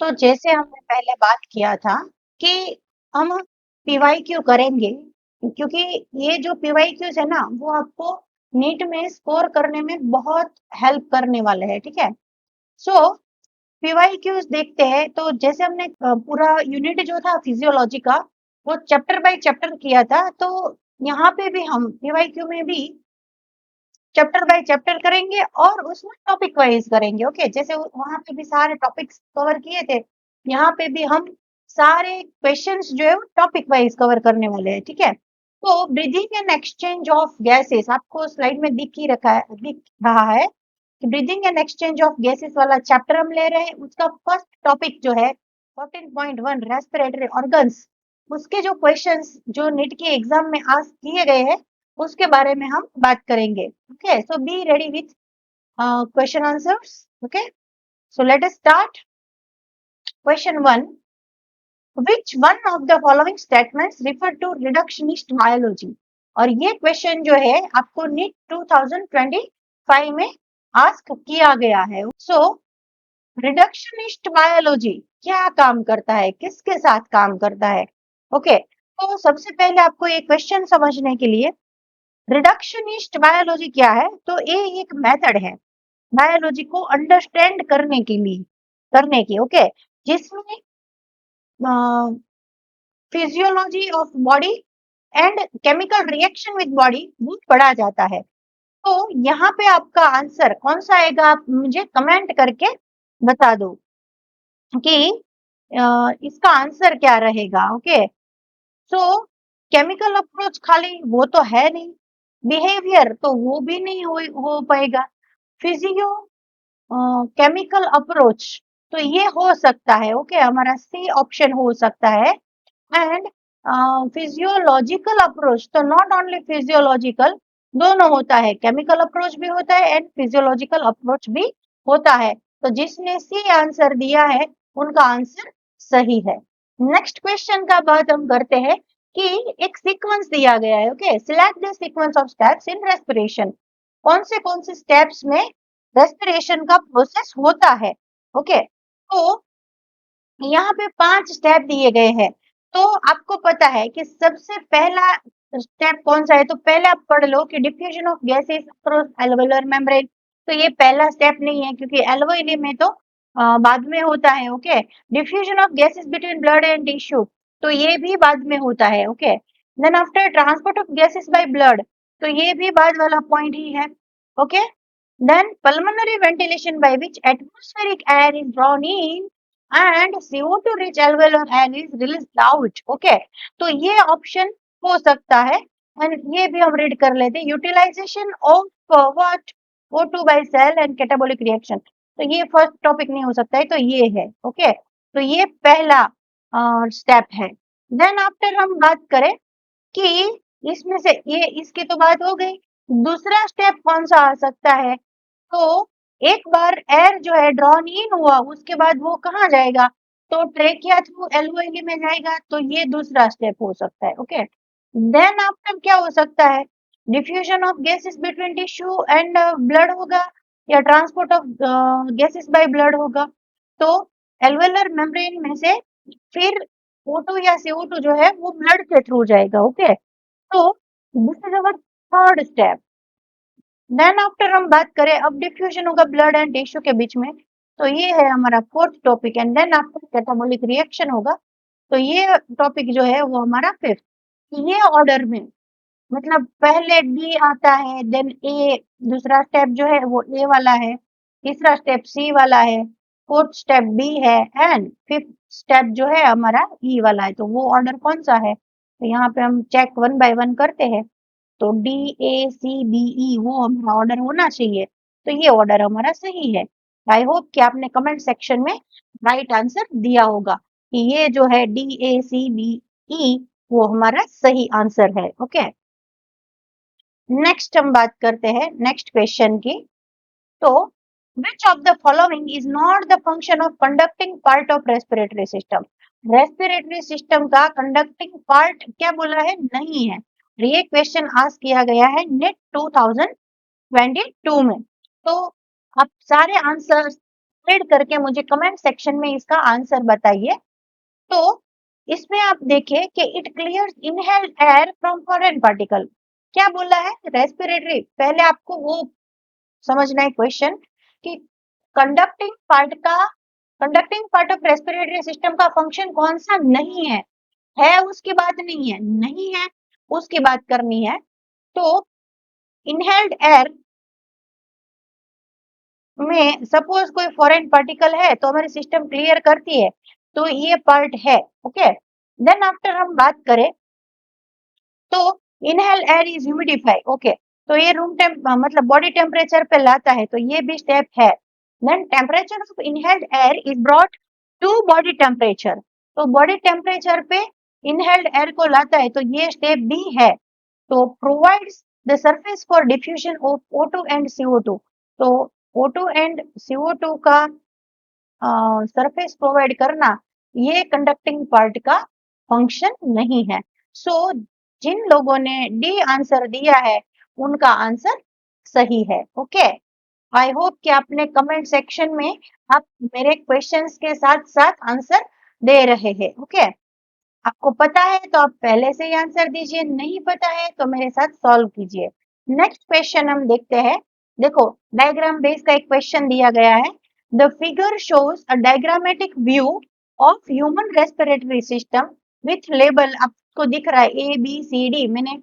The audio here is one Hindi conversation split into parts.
तो जैसे हमने पहले बात किया था कि हम पीवाईक्यू करेंगे, क्योंकि ये जो पीवाईक्यूज है ना वो आपको नीट में स्कोर करने में बहुत हेल्प करने वाले हैं, ठीक है। सो पीवाईक्यूज देखते हैं। तो जैसे हमने पूरा यूनिट जो था फिजियोलॉजी का वो चैप्टर बाय चैप्टर किया था, तो यहाँ पे भी हम पीवाईक्यू में भी चैप्टर बाय चैप्टर करेंगे और उसमें टॉपिक वाइज करेंगे। ओके, जैसे वहां पे भी सारे टॉपिक्स कवर किए थे, यहाँ पे भी हम सारे क्वेश्चंस जो है वो टॉपिक वाइज कवर करने वाले हैं, ठीक है। तो breathing and exchange of gases आपको स्लाइड में दिख रहा है कि breathing and exchange of gases वाला चैप्टर हम ले रहे हैं। उसका फर्स्ट टॉपिक जो है 14.1 रेस्पिरेटरी ऑर्गन्स, उसके जो क्वेश्चंस जो नीट के एग्जाम में आज किए गए हैं उसके बारे में हम बात करेंगे। Okay, so be ready with question answers. Okay, so let us start. Question 1, which one of the following statements refer to reductionist biology? और ये क्वेश्चन जो है आपको नीट 2025 में आस्क किया गया है। सो रिडक्शनिस्ट बायोलॉजी क्या काम करता है, किसके साथ काम करता है? ओके, तो सबसे पहले आपको ये क्वेश्चन समझने के लिए रिडक्शनिस्ट बायोलॉजी क्या है, तो ये एक मेथड है बायोलॉजी को अंडरस्टैंड करने की, ओके, जिसमें physiology of body and chemical reaction with body वो पढ़ा जाता है। तो यहाँ पे आपका आंसर कौन सा आएगा, आप मुझे कमेंट करके बता दो कि इसका आंसर क्या रहेगा। ओके, सो केमिकल अप्रोच खाली वो तो है नहीं, बिहेवियर तो वो भी नहीं हो पाएगा, फिजियो केमिकल अप्रोच तो ये हो सकता है। ओके, हमारा सी ऑप्शन हो सकता है। एंड फिजियोलॉजिकल अप्रोच तो नॉट ओनली फिजियोलॉजिकल, दोनों होता है, केमिकल अप्रोच भी होता है एंड फिजियोलॉजिकल अप्रोच भी होता है। तो जिसने सी आंसर दिया है उनका आंसर सही है। नेक्स्ट क्वेश्चन का बात हम करते हैं कि एक सीक्वेंस दिया गया है। Okay, select the sequence of steps in respiration. कौन से स्टेप्स में रेस्पिरेशन का प्रोसेस होता है? ओके, तो यहाँ पे 5 स्टेप दिए गए हैं। तो आपको पता है कि सबसे पहला स्टेप कौन सा है, तो पहले आप पढ़ लो कि diffusion of gases across alveolar membrane. तो ये पहला स्टेप नहीं है क्योंकि एल्वेओली में तो बाद में होता है। Okay, diffusion of gases between blood and tissue, तो ये भी बाद में होता है। Okay, then after transport of gases by blood, तो ये भी बाद वाला पॉइंट ही है। Okay, then pulmonary ventilation by which atmospheric air is drawn in and CO2 rich alveolar air is released out. Okay, तो ये ऑप्शन हो सकता है एंड ये भी हम रीड कर लेते हैं, utilization of what O2 by cell and catabolic reaction। तो ये फर्स्ट टॉपिक नहीं हो सकता है, तो ये है। ओके, तो ये पहला स्टेप है। देन आफ्टर हम बात करें कि इसमें से ये इसकी तो बात हो गई, दूसरा स्टेप कौन सा आ सकता है, तो एक बार एयर जो है ड्रॉन इन हुआ उसके बाद वो कहाँ जाएगा, तो ट्रेकिया थ्रू एल्वेओली में जाएगा। तो ये दूसरा स्टेप हो सकता है। ओके, देन आफ्टर क्या हो सकता है, diffusion of gases between tissue and blood होगा या transport of gases by blood होगा। तो एल्वेलर मेम्ब्रेन में से फिर O2 या CO2 जो है वो ब्लड के थ्रू जाएगा। ओके, तो this is our third step. Then after हम बात करें, अब डिफ्यूजन होगा ब्लड एंड टिश्यू के बीच में, तो ये है हमारा fourth topic. And then after catabolic reaction होगा, तो ये टॉपिक जो है वो हमारा फिफ्थ। ये ऑर्डर में, मतलब पहले डी आता है, देन ए, दूसरा स्टेप जो है वो ए वाला है, तीसरा स्टेप सी वाला है, फोर्थ स्टेप बी है एंड फिफ्थ स्टेप जो है हमारा ई वाला है। तो वो ऑर्डर कौन सा है, तो यहाँ पे हम चेक वन बाय वन करते हैं। तो D A C B E वो हमारा ऑर्डर होना चाहिए, तो ये ऑर्डर हमारा सही है। आई होप कि आपने कमेंट सेक्शन में राइट आंसर दिया होगा कि ये जो है D A C B E वो हमारा सही आंसर है। ओके, नेक्स्ट हम बात करते हैं नेक्स्ट क्वेश्चन की। तो which of the following is not the function of conducting part of respiratory system? Respiratory system का कंडक्टिंग पार्ट क्या बोला है, नहीं है। ये क्वेश्चन आस्क किया गया है नेट 2022 में। तो आप सारे आंसर्स रीड करके मुझे कमेंट सेक्शन में इसका आंसर बताइए। तो इसमें आप देखिए कि it clears inhaled air from foreign particle. क्या बोला है? रेस्पिरेटरी। पहले आपको वो समझना है क्वेश्चन कि conducting conducting part of respiratory system का फंक्शन कौन सा नहीं है उसकी बात नहीं है, नहीं है उसकी बात करनी है। तो इनहेल्ड एयर में सपोज कोई फॉरेन पार्टिकल है तो हमारी सिस्टम क्लियर करती है, तो ये पार्ट है। ओके, देन आफ्टर हम बात करें तो inhale air is humidify. Okay, तो ये रूम टेम्प मतलब बॉडी टेम्परेचर पे लाता है, तो ये भी स्टेप है। Then temperature of inhaled air is brought to body temperature. तो बॉडी टेम्परेचर पे इनहेल्ड एयर को लाता है, तो ये स्टेप भी है। तो provides the surface for diffusion of O2 and CO2। तो O2 एंड CO2 का सरफेस प्रोवाइड करना, ये कंडक्टिंग पार्ट का फंक्शन नहीं है। सो जिन लोगों ने डी आंसर दिया है उनका आंसर सही है। ओके, आई होप कि आपने कमेंट सेक्शन में आप मेरे क्वेश्चंस के साथ साथ आंसर दे रहे हैं। ओके, आपको पता है तो आप पहले से ही आंसर दीजिए, नहीं पता है तो मेरे साथ सॉल्व कीजिए। नेक्स्ट क्वेश्चन हम देखते हैं। देखो, डायग्राम बेस का एक क्वेश्चन दिया गया है। The figure shows a diagrammatic view of human respiratory system with label. आपको दिख रहा है ABCD। मैंने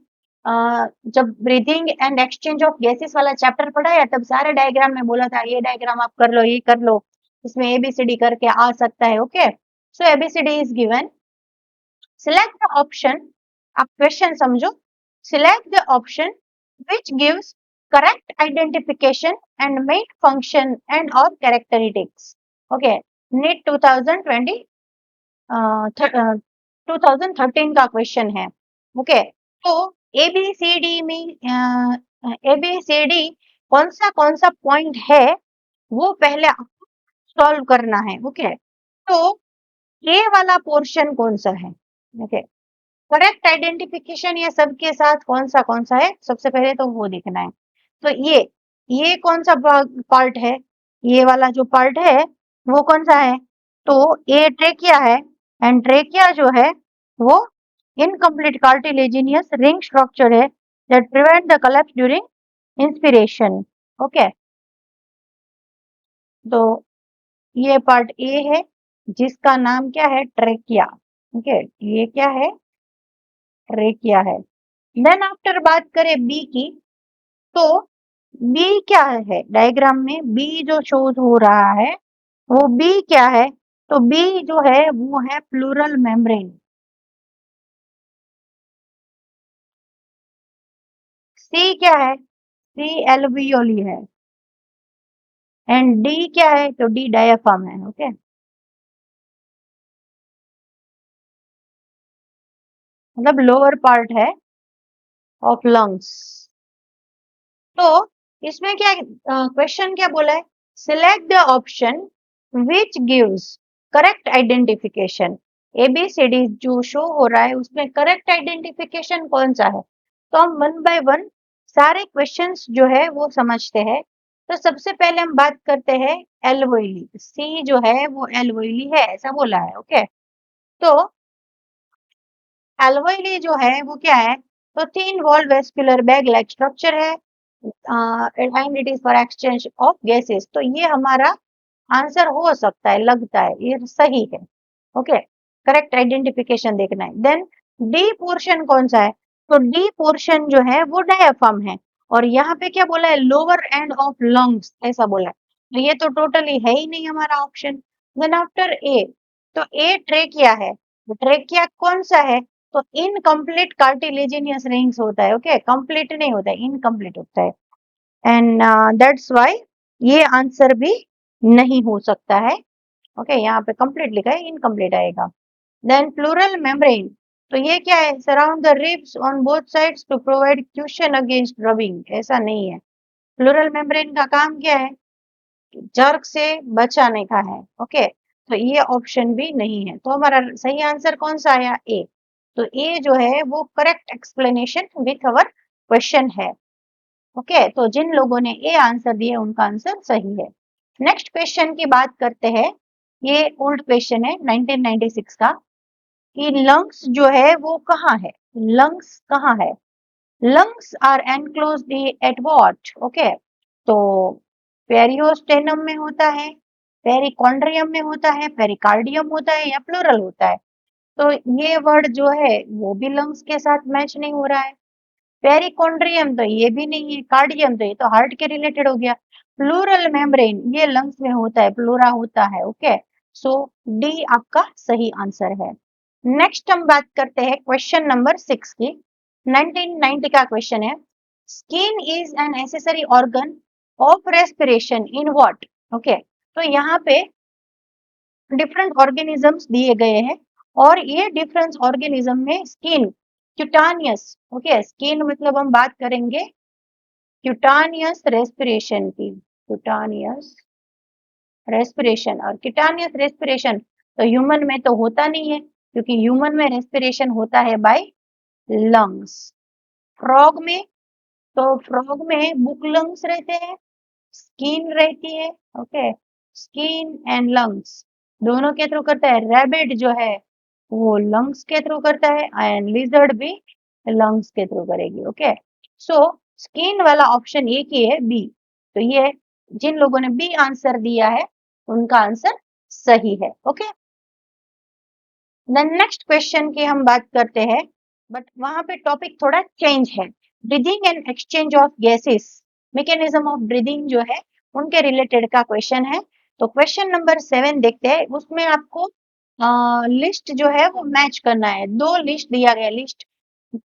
जब breathing and exchange of gases वाला चैप्टर पढ़ाया तब सारे डायग्राम में बोला था ये डायग्राम आप कर लो, ये कर लो, इसमें ABCD करके आ सकता है। Okay, so ABCD is given. Select the option, आप क्वेश्चन समझो। Select the option which gives correct identification and main function and or characteristics. Okay, NEET 2013 का क्वेश्चन है। ओके, तो ABCD में ABCD कौन सा पॉइंट है वो पहले आपको सॉल्व करना है। ओके, तो ये वाला पोर्शन कौन सा है? ओके, करेक्ट आइडेंटिफिकेशन ये सबके साथ कौन सा है, सबसे पहले तो वो देखना है। तो ये कौन सा पार्ट है? ये वाला जो पार्ट है वो कौन सा है? तो ये ट्रेकिया है। एंड ट्रेकिया जो है वो इनकम्प्लीट कार्टिलेजिनियस रिंग स्ट्रक्चर है that prevent the collapse during inspiration. Okay, तो ये पार्ट ए है जिसका नाम क्या है? ट्रेकिया। ओके, ये क्या है? ट्रेकिया है। देन आफ्टर बात करें बी की, तो बी क्या है? डायग्राम में बी जो शोज हो रहा है वो बी क्या है? तो बी जो है वो है प्लूरल मेम्ब्रेन। सी क्या है? सी एल्वियोली है। एंड डी क्या है? तो डी डायाफ्राम है। ओके, मतलब लोअर पार्ट है ऑफ लंग्स। तो इसमें क्या क्वेश्चन क्या बोला है? Select the option which gives correct identification. ABCD जो शो हो रहा है उसमें करेक्ट आइडेंटिफिकेशन कौन सा है? तो हम वन बाय वन सारे क्वेश्चंस जो है वो समझते हैं। तो सबसे पहले हम बात करते हैं एल्वोइली। सी जो है वो एल्वोइली है ऐसा बोला है। ओके, तो एल्वोइली जो है वो क्या है? तो thin walled vascular bag like structure है and it is for exchange of gases. तो ये हमारा आंसर हो सकता है, लगता है ये सही है। ओके, करेक्ट आइडेंटिफिकेशन देखना है। देन डी पोर्शन कौन सा है? तो डी पोर्शन जो है वो डायाफ्राम है। और यहाँ पे क्या बोला है? लोअर एंड ऑफ लंग्स ऐसा बोला है। तो ये तो टोटली है ही नहीं हमारा ऑप्शन। देन आफ्टर ए, तो ए ट्रेकिया है। तो ट्रेकिया कौन सा है? तो इनकम्प्लीट कार्टिलेजिनियस रिंग्स होता है। ओके, कंप्लीट नहीं होता है, इनकम्प्लीट होता है। एंड दैट्स व्हाई ये आंसर भी नहीं हो सकता है। ओके, यहाँ पे कंप्लीट लिखा है, इनकम्प्लीट आएगा। देन प्लूरल मेम्ब्रेन, तो ये क्या है? Surround the ribs on both sides to provide cushion against rubbing. ऐसा नहीं है। प्लूरल मेम्ब्रेन का काम क्या है? जर्क से बचाने का है। ओके, तो ये ऑप्शन भी नहीं है। तो हमारा सही आंसर कौन सा आया? ए। तो ए जो है वो correct explanation with our question है। ओके, तो जिन लोगों ने ए आंसर दिए उनका आंसर सही है। नेक्स्ट क्वेश्चन की बात करते हैं। ये ओल्ड क्वेश्चन है 1996 का, कि लंग्स जो है वो कहाँ है, लंग्स कहाँ है। Lungs are enclosed at what, okay. तो पेरियोस्टेनम में होता है, पेरिकॉन्ड्रियम में होता है, पेरिकार्डियम होता है या प्लूरल होता है। तो ये वर्ड जो है वो भी लंग्स के साथ मैच नहीं हो रहा है। पेरिकॉन्ड्रियम तो ये भी नहीं है, कार्डियम तो ये तो हार्ट के रिलेटेड हो गया। प्लूरल मेम्ब्रेन ये लंग्स में होता है, प्लूरा होता है, ओके। सो डी आपका सही आंसर है। नेक्स्ट हम बात करते हैं क्वेश्चन नंबर 6 की। 1990 का क्वेश्चन है, skin is an necessary organ of respiration in what, okay. तो यहाँ पे डिफरेंट ऑर्गेनिजम्स दिए गए हैं और ये डिफरेंट ऑर्गेनिज्म में स्किन क्यूटानियस, ओके, स्किन मतलब हम बात करेंगे क्यूटानियस रेस्पिरेशन की, क्यूटानियस रेस्पिरेशन। और क्यूटानियस रेस्पिरेशन तो ह्यूमन में तो होता नहीं है, क्योंकि ह्यूमन में रेस्पिरेशन होता है बाय लंग्स। फ्रॉग में, तो फ्रॉग में बुक लंग्स रहते हैं, स्किन रहती है, ओके। स्किन एंड लंग्स दोनों के थ्रू करता है। रैबिट जो है वो लंग्स के थ्रू करता है एंड लिजर्ड भी लंग्स के थ्रू करेगी, ओके। सो स्किन वाला ऑप्शन एक ही है, बी। तो ये जिन लोगों ने बी आंसर दिया है उनका आंसर सही है, ओके। देन नेक्स्ट क्वेश्चन की हम बात करते हैं, बट वहां पे टॉपिक थोड़ा चेंज है। Breathing and exchange of gases, mechanism of breathing जो है उनके रिलेटेड का क्वेश्चन है। तो क्वेश्चन नंबर 7 देखते हैं। उसमें आपको लिस्ट जो है वो मैच करना है। दो लिस्ट दिया गया, लिस्ट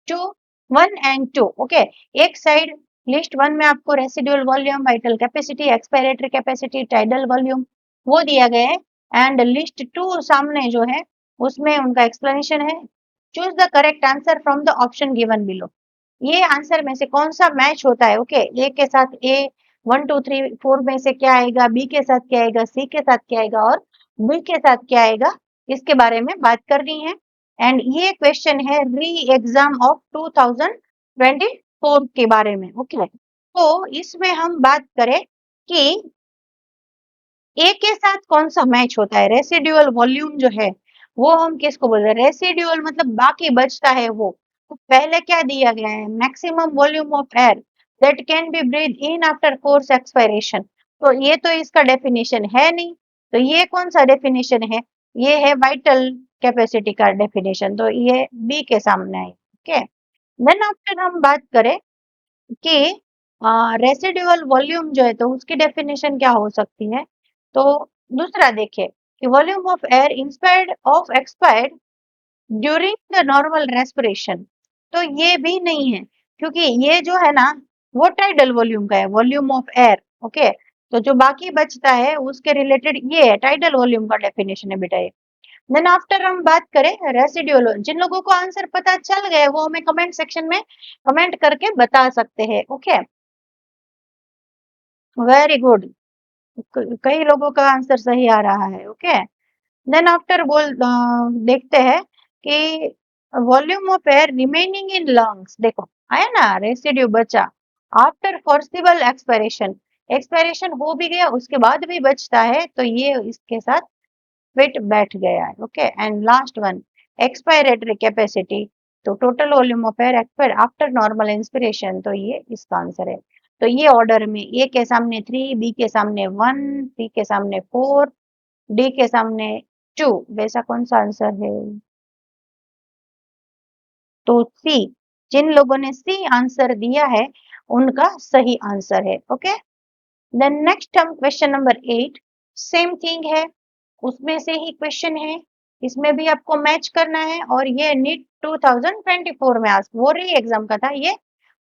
2 1 एंड 2, ओके। एक साइड लिस्ट 1 में आपको residual volume, vital capacity, expiratory capacity, tidal volume वो दिया गया है। एंड लिस्ट 2 सामने जो है उसमें उनका एक्सप्लेनेशन है। Choose the correct answer from the option given below. ये आंसर में से कौन सा मैच होता है, ओके। ए के साथ ए 1 2 3 4 में से क्या आएगा, बी के साथ क्या आएगा, सी के साथ क्या आएगा और डी के साथ क्या आएगा, इसके बारे में बात करनी है। एंड ये क्वेश्चन है री एग्जाम ऑफ 2024 के बारे में, ओके। तो इसमें हम बात करें कि ए के साथ कौन सा मैच होता है। रेसिडुअल वॉल्यूम जो है वो हम किसको बोलते हैं, रेसिडुअल मतलब बाकी बचता है वो। तो पहले क्या दिया गया है, maximum volume of air that can be breathe in after course expiration. तो ये तो इसका डेफिनेशन है नहीं, तो ये कौन सा डेफिनेशन है, ये है वाइटल कैपेसिटी का डेफिनेशन। तो ये बी के सामने है, ओके। देन आफ्टर हम बात करें कि रेसिडुअल वॉल्यूम जो है तो उसकी डेफिनेशन क्या हो सकती है। तो दूसरा देखिए कि volume of air inspired of expired during the normal respiration. तो ये भी नहीं है, क्योंकि ये जो है ना वो टाइडल वॉल्यूम का है, वॉल्यूम ऑफ एयर, ओके। तो जो बाकी बचता है उसके रिलेटेड ये है, टाइडल वॉल्यूम का डेफिनेशन है बेटा ये। देन आफ्टर हम बात करें रेसिडुअल, जिन लोगों को आंसर पता चल गए वो हमें कमेंट सेक्शन में कमेंट करके बता सकते हैं, ओके। वेरी गुड, कई लोगों का आंसर सही आ रहा है, ओके। देन आफ्टर देखते हैं कि volume of air remaining in lungs, देखो आया ना रेसिड्यू बचा आफ्टर फोर्सिबल एक्सपायरेशन। एक्सपायरेशन हो भी गया उसके बाद भी बचता है, तो ये इसके साथ फिट बैठ गया है, okay. And last one expiratory capacity, तो total volume of air expire after normal inspiration, तो ये इसका आंसर है। तो ये ऑर्डर में ए के सामने 3, बी के सामने 1, सी के सामने 4, डी के सामने 2, वैसा कौन सा आंसर है, तो सी। जिन लोगों ने सी आंसर दिया है उनका सही आंसर है, ओके। देन नेक्स्ट हम क्वेश्चन नंबर 8, सेम थिंग है, उसमें से ही क्वेश्चन है, इसमें भी आपको मैच करना है। और ये नीट 2024 में आज वो री एग्जाम का था, ये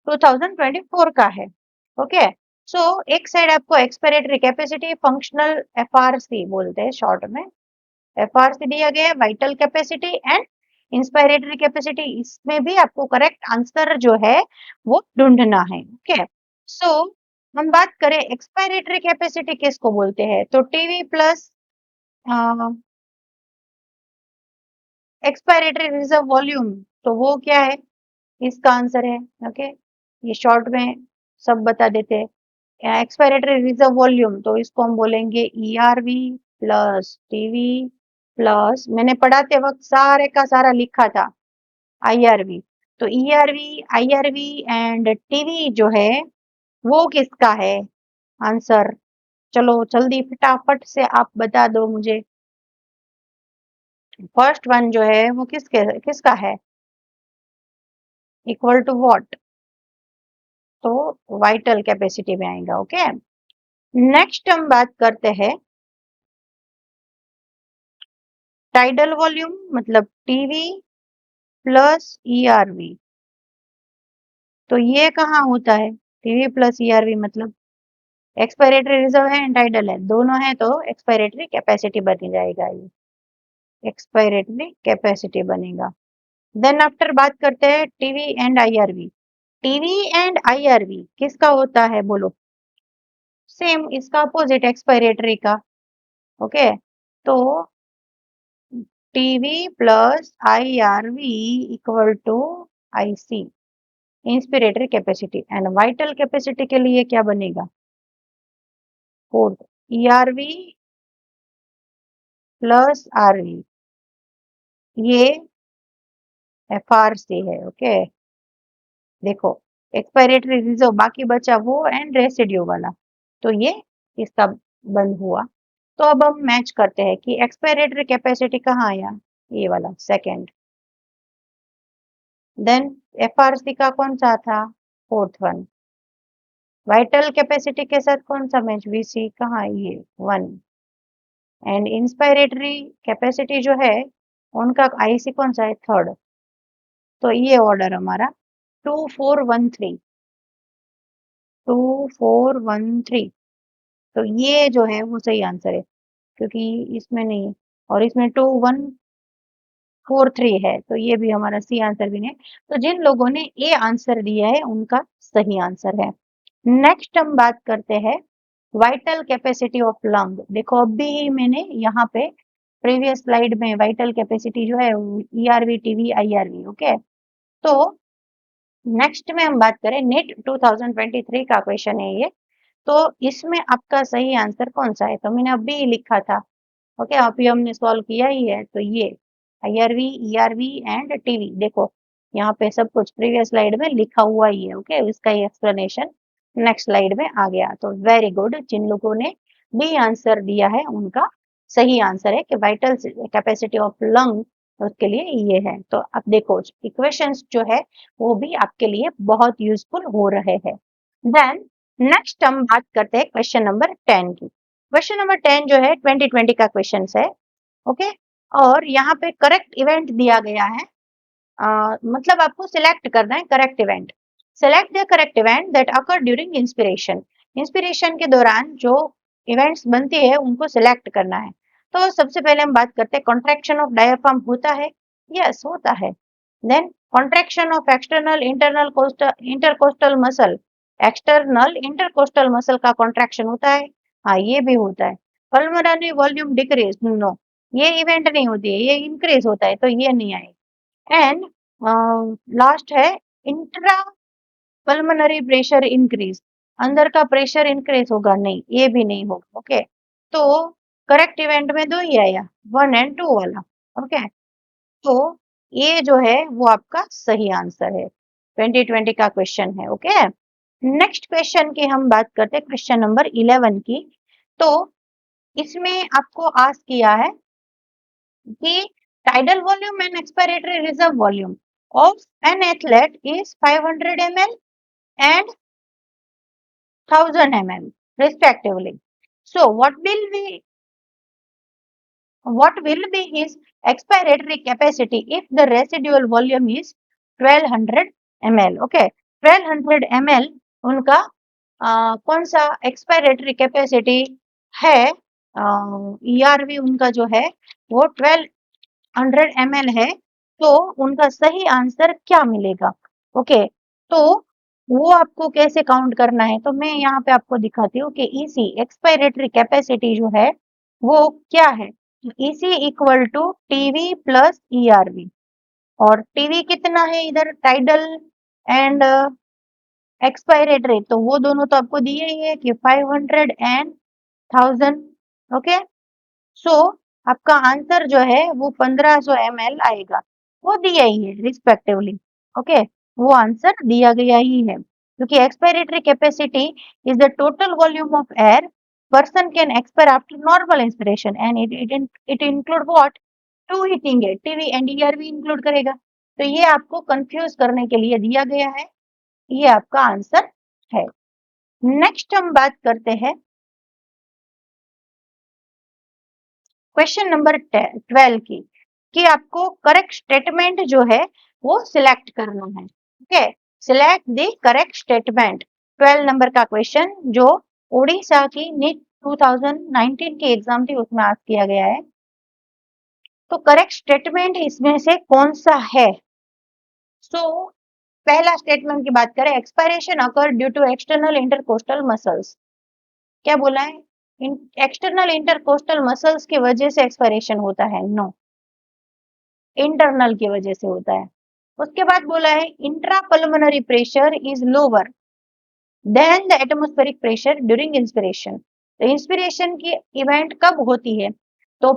2024 का है, ओके। सो एक साइड आपको एक्सपायरेटरी कैपेसिटी, फंक्शनल एफआरसी बोलते हैं शॉर्ट में, एफआरसी दिया गया है, vital capacity and inspiratory capacity. इसमें भी आपको करेक्ट आंसर जो है वो ढूंढना है, ओके। सो हम बात करें एक्सपायरेटरी कैपेसिटी किसको बोलते हैं, तो TV plus expiratory reserve volume, तो वो क्या है, इसका आंसर है, ओके। ये शॉर्ट में सब बता देते हैं। एक्सपायरेटरी रिजर्व वॉल्यूम, तो इसको हम बोलेंगे ERV प्लस टीवी प्लस, मैंने पढ़ाते वक्त सारे का सारा लिखा था IRV। तो ERV, IRV एंड टीवी जो है वो किसका है आंसर? चलो जल्दी फटाफट से आप बता दो मुझे। फर्स्ट वन जो है वो किसका है? Equal to what? तो वाइटल कैपेसिटी में आएगा। ओके, नेक्स्ट हम बात करते हैं टाइडल वॉल्यूम, मतलब टीवी प्लस ERV। तो ये कहाँ होता है? टीवी प्लस ERV मतलब एक्सपायरेटरी रिजर्व है एंड टाइडल है, दोनों है तो एक्सपायरेटरी कैपेसिटी बन जाएगा, ये एक्सपायरेटरी कैपेसिटी बनेगा। देन आफ्टर बात करते हैं TV and IRV। TV and IRV किसका होता है बोलो? सेम, इसका अपोजिट एक्सपायरेटरी का। ओके, तो TV plus IRV equal to IC, inspiratory capacity. And vital capacity के लिए क्या बनेगा? फोर्थ, ERV प्लस RV, ये FRC है। ओके, देखो एक्सपायरेटरी रिजर्व बाकी बचा वो एंड रेसिड्यू वाला, तो ये इसका बंद हुआ। तो अब हम मैच करते हैं कि एक्सपायरेटरी कैपेसिटी कहाँ आया, ये वाला सेकंड। देन FRC का कौन सा था? Fourth one. वाइटल कैपेसिटी के साथ कौन सा मैच? VC कहाँ, ये वन। एंड इंस्पायरेटरी कैपेसिटी जो है उनका IC कौन सा है? थर्ड। तो ये ऑर्डर हमारा 2413, 2413। तो ये जो है वो सही आंसर है, क्योंकि इसमें नहीं है और इसमें 2143 है, तो ये भी हमारा सी आंसर भी नहीं। तो जिन लोगों ने ए आंसर दिया है उनका सही आंसर है। नेक्स्ट हम बात करते हैं वाइटल कैपेसिटी ऑफ लंग। देखो अभी मैंने यहाँ पे प्रीवियस स्लाइड में वाइटल कैपेसिटी जो है ERV, टीवी, IRV। ओके, तो नेक्स्ट में हम बात करें नेट 2023 का क्वेश्चन है ये। तो इसमें आपका सही आंसर कौन सा है? तो मैंने अभी लिखा था। ओके, अभी हमने सॉल्व किया ही है। तो ये IRV, ERV एंड टीवी, देखो यहाँ पे सब कुछ प्रीवियस स्लाइड में लिखा हुआ ही है। ओके, इसका ही एक्सप्लेनेशन नेक्स्ट स्लाइड में आ गया। तो वेरी गुड, जिन लोगों ने बी आंसर दिया है उनका सही आंसर है कि वाइटल कैपेसिटी ऑफ लंग, उसके लिए ये है। तो अब देखो इक्वेशंस जो है वो भी आपके लिए बहुत यूजफुल हो रहे हैं। देन नेक्स्ट हम बात करते हैं क्वेश्चन नंबर 10 की। क्वेश्चन नंबर 10 जो है 2020 का क्वेश्चन है। ओके, और यहाँ पे करेक्ट इवेंट दिया गया है। मतलब आपको सिलेक्ट करना है correct event. Select the correct event that occur during inspiration. Inspiration के दौरान जो इवेंट्स बनती है उनको सिलेक्ट करना है। तो सबसे पहले हम बात करते हैं कॉन्ट्रैक्शन ऑफ डायफ्राम होता है? यस, होता है। Then contraction of external internal intercostal muscle, external intercostal muscle का कॉन्ट्रैक्शन होता है? हाँ, ये भी होता है। पल्मोनरी वॉल्यूम डिक्रीज, नो, ये इवेंट नहीं होती है, ये इंक्रीज होता है, तो ये नहीं आएगा। एंड लास्ट है इंट्रा पल्मोनरी प्रेशर इंक्रीज, अंदर का प्रेशर इंक्रीज होगा? नहीं, ये भी नहीं होगा। ओके, तो करेक्ट इवेंट में दो ही आया, 1 एंड 2 वाला। ओके, तो ये जो है वो आपका सही आंसर है, 2020 का क्वेश्चन है। ओके, नेक्स्ट क्वेश्चन की हम बात करते हैं, क्वेश्चन नंबर 11 की। तो इसमें आपको आस्क किया है कि tidal volume and expiratory reserve volume of an athlete is 500 ml and 1000 ml respectively. So what will be his expiratory capacity if the residual volume is 1200 ml? Okay, 1200 ml उनका कौन सा एक्सपायरेटरी कैपेसिटी है? ERV उनका जो है वो 1200 ml है, तो उनका सही आंसर क्या मिलेगा? ओके, तो वो आपको कैसे काउंट करना है? तो मैं यहाँ पे आपको दिखाती हूँ कि EC एक्सपायरेटरी कैपेसिटी जो है वो क्या है। EC equal to TV plus ERV, और टीवी कितना है इधर? टाइडल एंड एक्सपायरेटरी, तो वो दोनों तो आपको दिए ही है कि 500 एंड 1000। ओके, सो आपका आंसर जो है वो 1500 ml आएगा, वो दिया ही है रिस्पेक्टिवली। ओके, वो आंसर दिया गया ही है, क्योंकि expiratory capacity is the total volume of air person can expire after normal inspiration and it include what, टू हीटिंग है, टीवी एंड ईयर भी इंक्लूड करेगा। तो ये आपको कंफ्यूज करने के लिए दिया गया है, ये आपका आंसर है। नेक्स्ट हम बात करते हैं क्वेश्चन नंबर 12 की, कि आपको करेक्ट स्टेटमेंट जो है वो सिलेक्ट करना है। Okay, select the correct statement. 12 number का क्वेश्चन जो उड़ीसा की नीट 2019 की एग्जाम थी उसमें आज किया गया है। तो करेक्ट स्टेटमेंट इसमें से कौन सा है? सो पहला स्टेटमेंट की बात करें, expiration occur due to external intercostal muscles. क्या बोला है? एक्सटर्नल इंटरकोस्टल मसल्स की वजह से एक्सपायरेशन होता है? नो, इंटरनल की वजह से होता है। उसके बाद बोला है intrapulmonary pressure is lower than the atmospheric pressure during inspiration. तो इंस्पिरेशन की इवेंट कब होती है? तो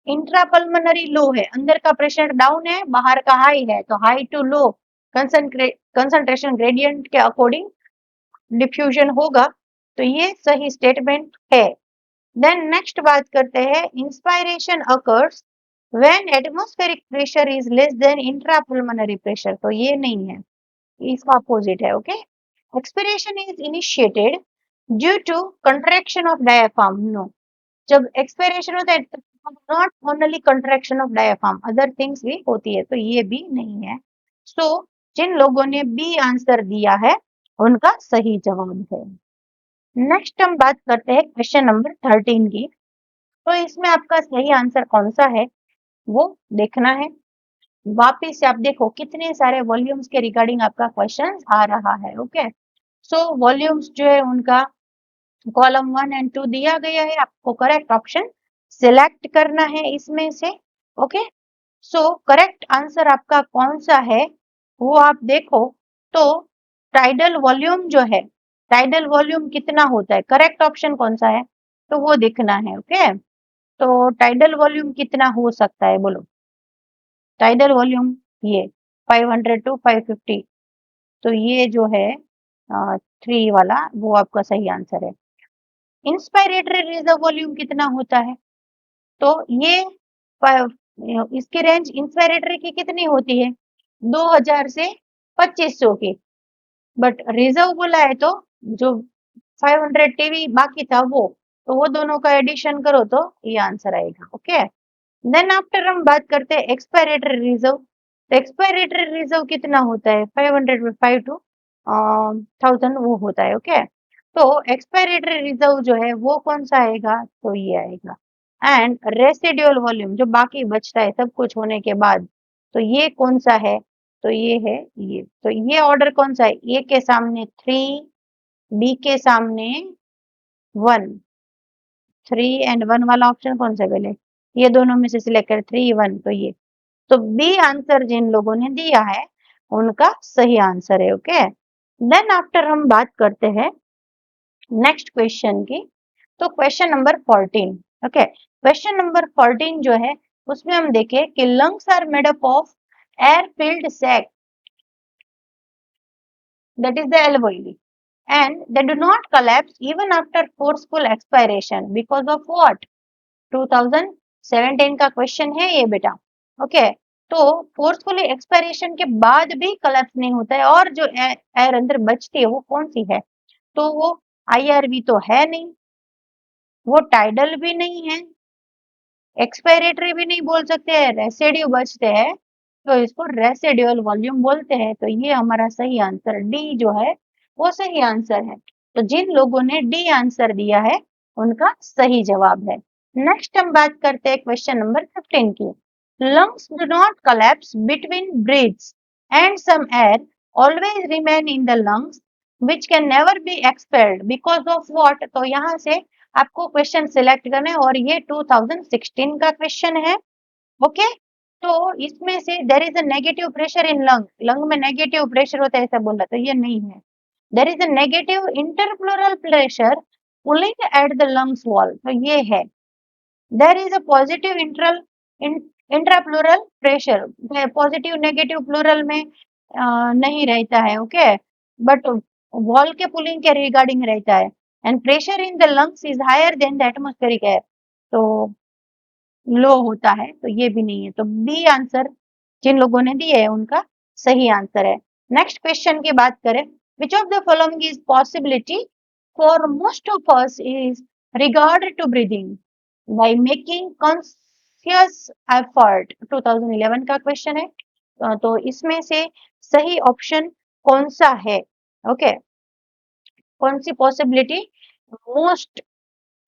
इंट्रापल्मोनरी लो है, अंदर का प्रेशर डाउन है, बाहर का हाई है, तो high to low concentration gradient के अकॉर्डिंग डिफ्यूजन होगा। तो ये सही स्टेटमेंट है। देन नेक्स्ट बात करते हैं, inspiration occurs when atmospheric pressure is less than intrapulmonary pressure. तो ये नहीं है, इसका अपोजिट है। Okay, expiration is initiated due to contraction of diaphragm. No, जब एक्सपिरेशन होता है not only contraction of diaphragm, other things भी होती है, तो ये भी नहीं है। सो जिन लोगों ने बी आंसर दिया है उनका सही जवाब है। नेक्स्ट हम बात करते हैं क्वेश्चन नंबर 13 की। तो इसमें आपका सही आंसर कौन सा है वो देखना है। वापिस से आप देखो कितने सारे वॉल्यूम्स के रिगार्डिंग आपका क्वेश्चन आ रहा है। ओके, सो वॉल्यूम्स जो है उनका कॉलम 1 एंड 2 दिया गया है, आपको करेक्ट ऑप्शन सिलेक्ट करना है इसमें से। ओके, सो करेक्ट आंसर आपका कौन सा है वो आप देखो, तो टाइडल वॉल्यूम जो है, टाइडल वॉल्यूम कितना होता है, करेक्ट ऑप्शन कौन सा है तो वो देखना है। ओके, तो टाइडल वॉल्यूम कितना हो सकता है बोलो? टाइडल वॉल्यूम ये 500 टू 550, तो ये जो है 3 वाला वो आपका सही आंसर है। इंस्पायरेटरी रिजर्व वॉल्यूम कितना होता है? तो ये इसकी रेंज इंस्पायरेटरी की कितनी होती है? 2000 से 2500 की, बट रिजर्व बोला है तो जो 500 टीवी बाकी था वो, तो वो दोनों का एडिशन करो तो ये आंसर आएगा। ओके, देन आफ्टर हम बात करते हैं एक्सपायरेटरी रिजर्व। तो एक्सपायरेटरी रिजर्व कितना होता है? 500 में 5 टू 1000 वो होता है। ओके, तो एक्सपायरेटरी रिजर्व जो है वो कौन सा आएगा? तो ये आएगा। एंड रेसिडुअल वॉल्यूम जो बाकी बचता है सब कुछ होने के बाद, तो ये कौन सा है? तो ये है ये। तो ये ऑर्डर कौन सा है? ए के सामने 3, बी के सामने 1, 3 एंड 1 वाला ऑप्शन कौन सा है पहले? ये दोनों में से सिलेक्ट कर 3 1, तो ये, तो बी आंसर जिन लोगों ने दिया है उनका सही आंसर है। ओके, देन आफ्टर हम बात करते हैं नेक्स्ट क्वेश्चन की। तो question number 14। Okay, question number 14 जो है उसमें हम देखें कि lungs are made up of air filled sac, that is the alveoli, and they do not collapse even after forceful expiration because of what? 2017 का क्वेश्चन है ये बेटा। ओके, तो फोर्सफुली एक्सपायरेशन के बाद भी कलेप्स नहीं होता है, और जो एयर अंदर बचती है वो कौन सी है? तो वो आईआरवी तो है नहीं, वो टाइडल भी नहीं है, एक्सपायरेटरी भी नहीं बोल सकते हैं, रेसिड्यू बचते हैं तो इसको रेसिडुअल वॉल्यूम बोलते हैं। तो ये हमारा सही आंसर डी जो है वो सही आंसर है। तो जिन लोगों ने डी आंसर दिया है उनका सही जवाब है। नेक्स्ट हम बात करते हैं क्वेश्चन नंबर 15 की। Lungs do not collapse between breaths and some air always remain in the lungs which can never be expelled because of what? तो यहाँ से आपको क्वेश्चन सिलेक्ट करना है और ये 2016 का क्वेश्चन है। ओके, तो इसमें से there is a negative pressure in lung, lung में नेगेटिव प्रेशर होता है ऐसा बोला, तो ये नहीं है। There is a negative interpleural pressure pulling at the lungs wall, तो ये है। There is a positive intrapleural pressure, positive negative pleural में नहीं रहता है, ओके, बट वॉल के पुलिंग के रिगार्डिंग रहता है। And pressure in the lungs is higher than the atmospheric air, तो लो होता है, तो ये भी नहीं है। तो बी आंसर जिन लोगों ने दिए है उनका सही आंसर है। नेक्स्ट क्वेश्चन की बात करें, which of the following is possibility for most of us is regard to breathing by making conscious effort, 2011 का क्वेश्चन है। तो इसमें से सही ऑप्शन कौन सा है, ओके, कौन सी possibility most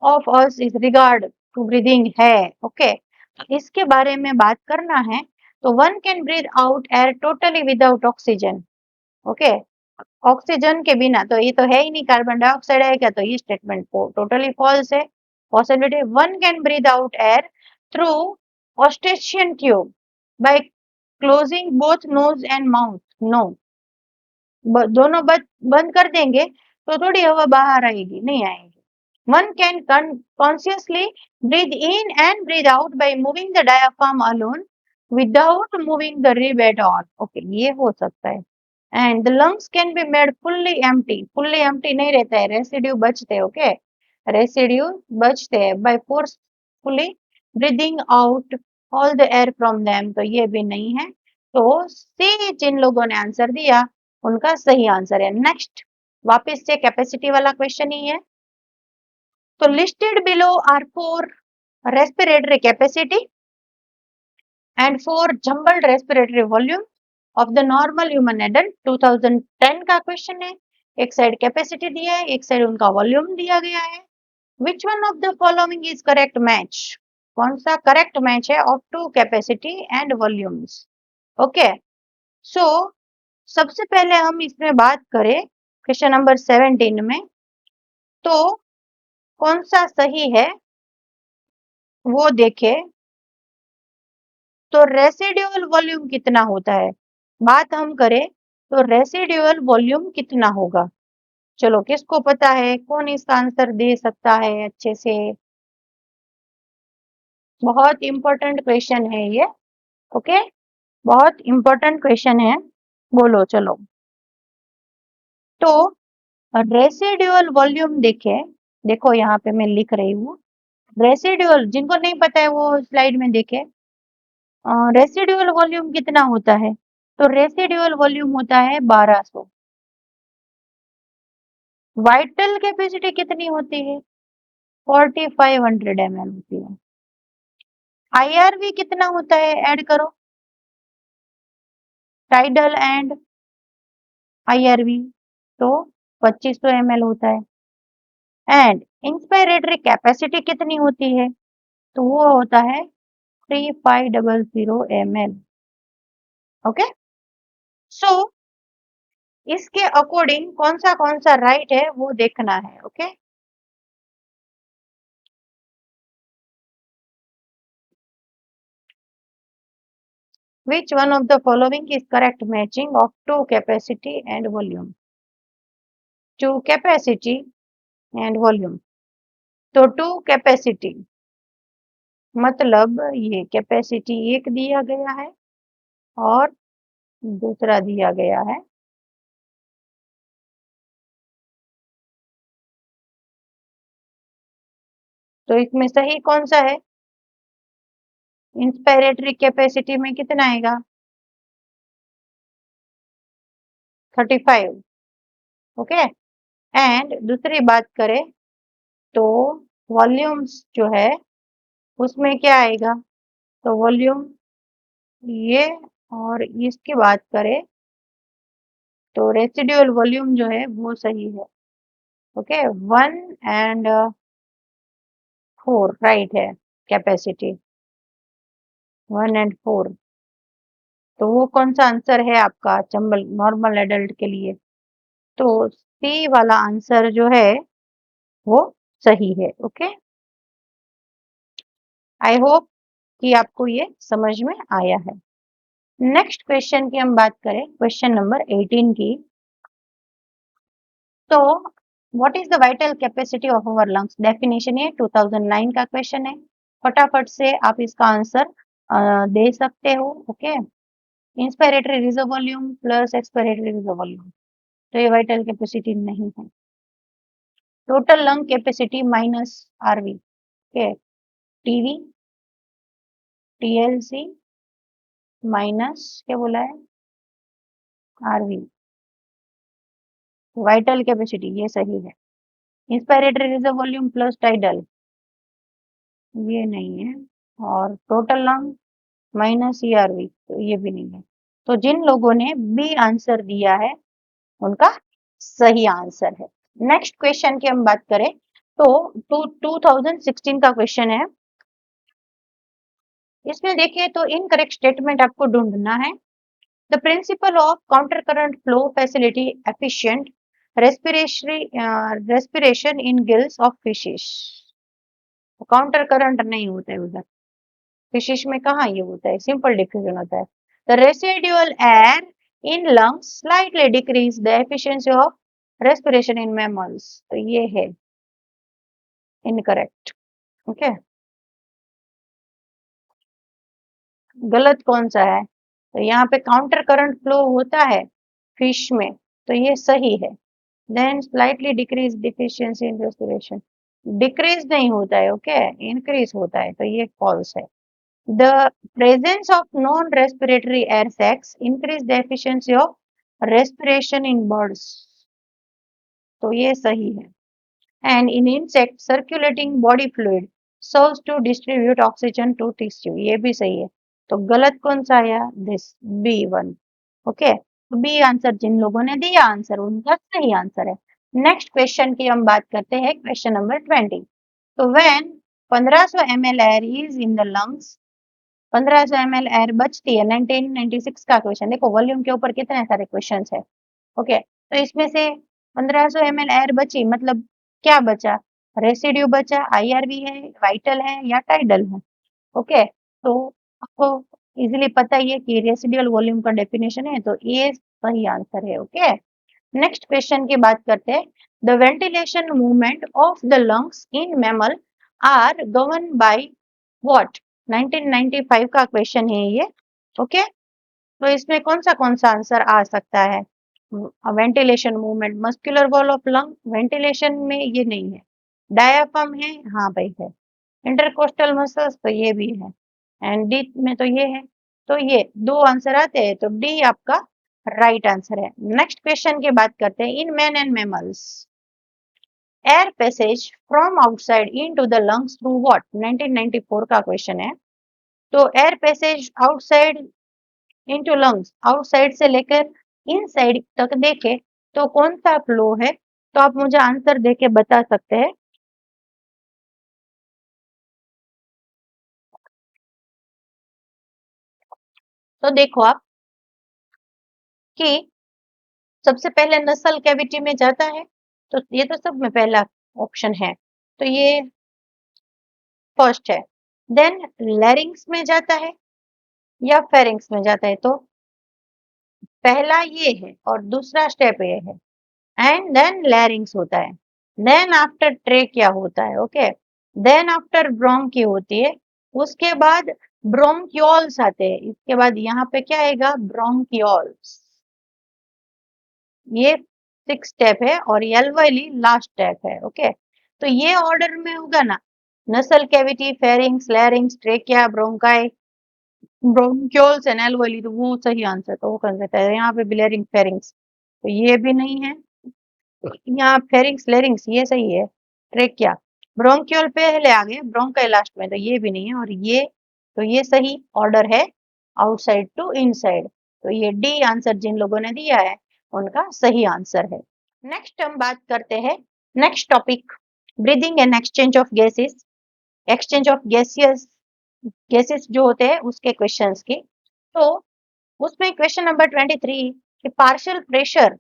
of us is regard to breathing है, ओके, तो इसके बारे में बात करना है। तो one can breathe out air totally without oxygen, okay, oxygen के बिना, तो ये तो है ही नहीं, कार्बन डाइऑक्साइड है क्या, तो ये स्टेटमेंट टोटली फॉल्स है। Possibility one can breathe out air through eustachian tube by closing both nose and mouth, no, दोनों बंद कर देंगे तो थोड़ी हवा बाहर आएगी, नहीं आएगी। One can consciously breathe in and breathe out by moving the diaphragm alone without moving the rib at all. Okay, ये हो सकता है। And the lungs can be made fully empty. Fully empty नहीं रहता है, residue बचते हैं, okay? Residue बचते हैं by forcefully breathing out all the air from them. तो ये भी नहीं है। तो सी जिन लोगों ने आंसर दिया उनका सही आंसर है। नेक्स्ट वापस से कैपेसिटी वाला क्वेश्चन ही है। So listed below are 4 respiratory capacity and 4 jumbled respiratory volume of the normal human adult, 2010 का क्वेश्चन है। एक साइड कैपेसिटी दिया है, एक साइड उनका वॉल्यूम दिया गया है। Which one of the following is correct match? कौन सा करेक्ट मैच है of two capacity and volumes, okay. So सबसे पहले हम इसमें बात करें क्वेश्चन नंबर 17 में, तो कौन सा सही है वो देखे। तो रेसिड्यूअल वॉल्यूम कितना होता है, बात हम करें तो रेसिड्यूअल वॉल्यूम कितना होगा। चलो किसको पता है, कौन इसका आंसर दे सकता है अच्छे से। बहुत इंपॉर्टेंट क्वेश्चन है ये, ओके, बहुत इंपॉर्टेंट क्वेश्चन है, बोलो चलो। तो रेसिड्यूअल वॉल्यूम देखे, देखो यहाँ पे मैं लिख रही हूँ रेसिड्यूअल, जिनको नहीं पता है वो स्लाइड में देखे। रेसिड्यूअल वॉल्यूम कितना होता है, तो रेसिड्यूअल वॉल्यूम होता है 1200। वाइटल कैपेसिटी कितनी होती है, 4500 ml होती है। आईआरवी कितना होता है, ऐड करो टाइडल एंड आईआरवी, तो 2500 ml होता है। एंड इंस्पायरेटरी कैपेसिटी कितनी होती है, तो वो होता है 3500 ml, ओके। सो इसके अकॉर्डिंग कौन सा राइट है वो देखना है, okay. Which one of the following is correct matching of two capacity and volume? Two capacity and volume. तो टू कैपेसिटी मतलब ये कैपेसिटी एक दिया गया है और दूसरा दिया गया है। तो इसमें सही कौन सा है, इंस्पायरेटरी कैपेसिटी में कितना आएगा, 35, ओके। एंड दूसरी बात करें तो वॉल्यूम्स जो है उसमें क्या आएगा, तो वॉल्यूम ये, और इसकी बात करें तो रेसिड्यूअल वॉल्यूम जो है वो सही है, ओके। 1 एंड 4 राइट है कैपेसिटी, 1 एंड 4, तो वो कौन सा आंसर है आपका चंबल नॉर्मल एडल्ट के लिए, तो सी वाला आंसर जो है वो सही है, ओके। आई होप कि आपको ये समझ में आया है। नेक्स्ट क्वेश्चन की हम बात करें, क्वेश्चन नंबर 18 की। तो what is the vital capacity of our lungs? Definition ये 2009 का क्वेश्चन है, फटाफट से आप इसका आंसर दे सकते हो। Okay, inspiratory reserve volume plus expiratory reserve volume, तो ये वाइटल कैपेसिटी नहीं है। Total lung capacity minus RV, okay, TV TLC minus क्या बोला है, आरवी, वाइटल कैपेसिटी ये सही है। Inspiratory reserve volume plus tidal ये नहीं है, और टोटल लंग माइनस ईआरवी तो ये भी नहीं है। तो जिन लोगों ने बी आंसर दिया है उनका सही आंसर है। नेक्स्ट क्वेश्चन की हम बात करें तो 2016 का क्वेश्चन है। इसमें देखिए तो इनकरेक्ट स्टेटमेंट आपको ढूंढना है। The principle of counter current flow facility efficient respiration in gills of fishes. Counter current नहीं होता है उधर, फिशेस में कहाँ ये होता है, सिंपल डिफ्यूजन होता है। The residual air in lungs slightly decrease the efficiency of respiration in mammals, तो ये है इनकरेक्ट। ओके, गलत कौन सा है? तो यहाँ पे काउंटर करंट फ्लो होता है फिश में, तो ये सही है। Then slightly decrease deficiency in respiration, decrease नहीं होता है, ओके, इंक्रीज होता है, तो ये फॉल्स है। The presence of non respiratory air sacs increase the efficiency of respiration in birds, तो ये सही है। And in insect circulating body fluid serves to distribute oxygen to tissue, ये भी सही है। तो गलत कौन सा आया? This B one. Okay, B answer जिन लोगों ने दिया आंसर उनका सही आंसर है। नेक्स्ट क्वेश्चन की हम बात करते हैं, क्वेश्चन नंबर 20। तो when 1500 ml air is in the lungs, 1500 ml air बचती है, 1996 का क्वेश्चन। देखो वॉल्यूम के ऊपर कितने सारे क्वेश्चन है। ओके, तो इसमें से 1500 ml एयर बची, मतलब क्या बचा? रेसिड्यू बचा, आईआरवी है, वाइटल है या टाइडल है। ओके, तो आपको इजीली पता ही है कि रेसिडुअल वॉल्यूम का डेफिनेशन है, तो ये सही आंसर है। ओके, नेक्स्ट क्वेश्चन की बात करते हैं। The ventilation movement of the lungs in mammal are govern by what? 1995 का क्वेश्चन है ये। ओके, तो इसमें कौन सा आंसर आ सकता है? Ventilation movement, muscular wall of lung, ventilation में ये नहीं है। डायाफ्राम है, हाँ भाई है। इंटरकोस्टल मसल्स, तो ये भी है। एंड डी में तो ये है, तो ये दो आंसर आते हैं, तो डी आपका राइट आंसर है। नेक्स्ट क्वेश्चन की बात करते हैं। In man and mammals air passage from outside into the lungs through what? 1994 का क्वेश्चन है। तो air passage outside into lungs, outside से लेकर इनसाइड तक देखे तो कौन सा फ्लो है? तो आप मुझे आंसर देके बता सकते हैं। तो देखो आप कि सबसे पहले नसल कैविटी में जाता है, तो ये तो सब में पहला ऑप्शन है, तो ये फर्स्ट है। देन लैरिंग्स में जाता है या फेरिंग्स में जाता है, तो पहला ये है और दूसरा स्टेप ये है। एंड देन लैरिंग्स होता है, देन आफ्टर ट्रेकिया होता है। ओके, देन आफ्टर ब्रोंकी होती है, उसके बाद ब्रोंक्यूल्स आते हैं, इसके बाद यहाँ पे क्या आएगा? ब्रोंक्यूल्स, ये 6 स्टेप है और एल्वेली लास्ट स्टेप है। ओके, तो ये ऑर्डर में होगा ना, नसल cavity, pharynx, लैरिंग्स, trachea, bronchi, bronchioles and alveoli, तो वो सही आंसर तो वो कर देता है। यहाँ पे ब्लेरिंग फेरिंग्स, तो ये भी नहीं है। यहाँ फेरिंग्स लेरिंग्स ये सही है, ट्रेकिया, ब्रोंक्यूल पहले आ गए, ब्रोंकाई लास्ट में, तो ये भी नहीं है। और ये तो ये सही ऑर्डर है, आउटसाइड टू इनसाइड, तो ये डी आंसर जिन लोगों ने दिया है उनका सही आंसर है। नेक्स्ट हम बात करते हैं, next topic, breathing and exchange of gases, exchange of gases जो होते हैं उसके क्वेश्चंस की। तो उसमें क्वेश्चन नंबर 23 कि पार्शियल प्रेशर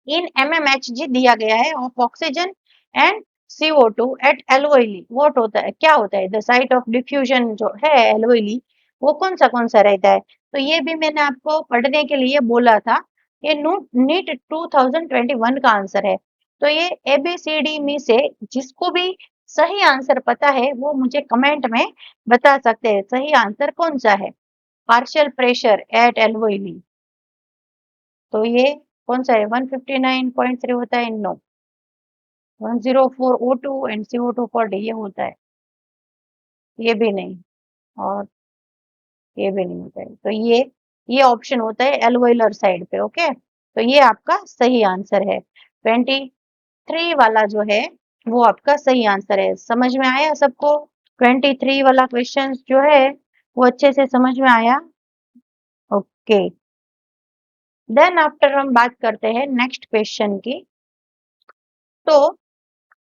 इन mmHg दिया गया है of oxygen and CO2 at alveoli, what होता है, क्या होता है? द साइट ऑफ डिफ्यूजन जो है एल्वेली, वो कौन सा रहता है? तो ये भी मैंने आपको पढ़ने के लिए बोला था, ये नीट 2021 का आंसर है। तो ये ABCD में से जिसको भी सही आंसर पता है वो मुझे कमेंट में बता सकते हैं सही आंसर कौन सा है। पार्शियल प्रेशर एट एल्वोइली, तो ये कौन सा है? 159.3 होता है? No, 104 O2 and CO2 for D, ये होता है? ये भी नहीं, और ये भी नहीं होता है। तो ये ऑप्शन होता है एल्वोइलर साइड पे। ओके, तो ये आपका सही आंसर है। 23 वाला जो है वो आपका सही आंसर है। समझ में आया सबको? 23 वाला क्वेश्चन जो है वो अच्छे से समझ में आया? ओके, देन आफ्टर हम बात करते हैं नेक्स्ट क्वेश्चन की। तो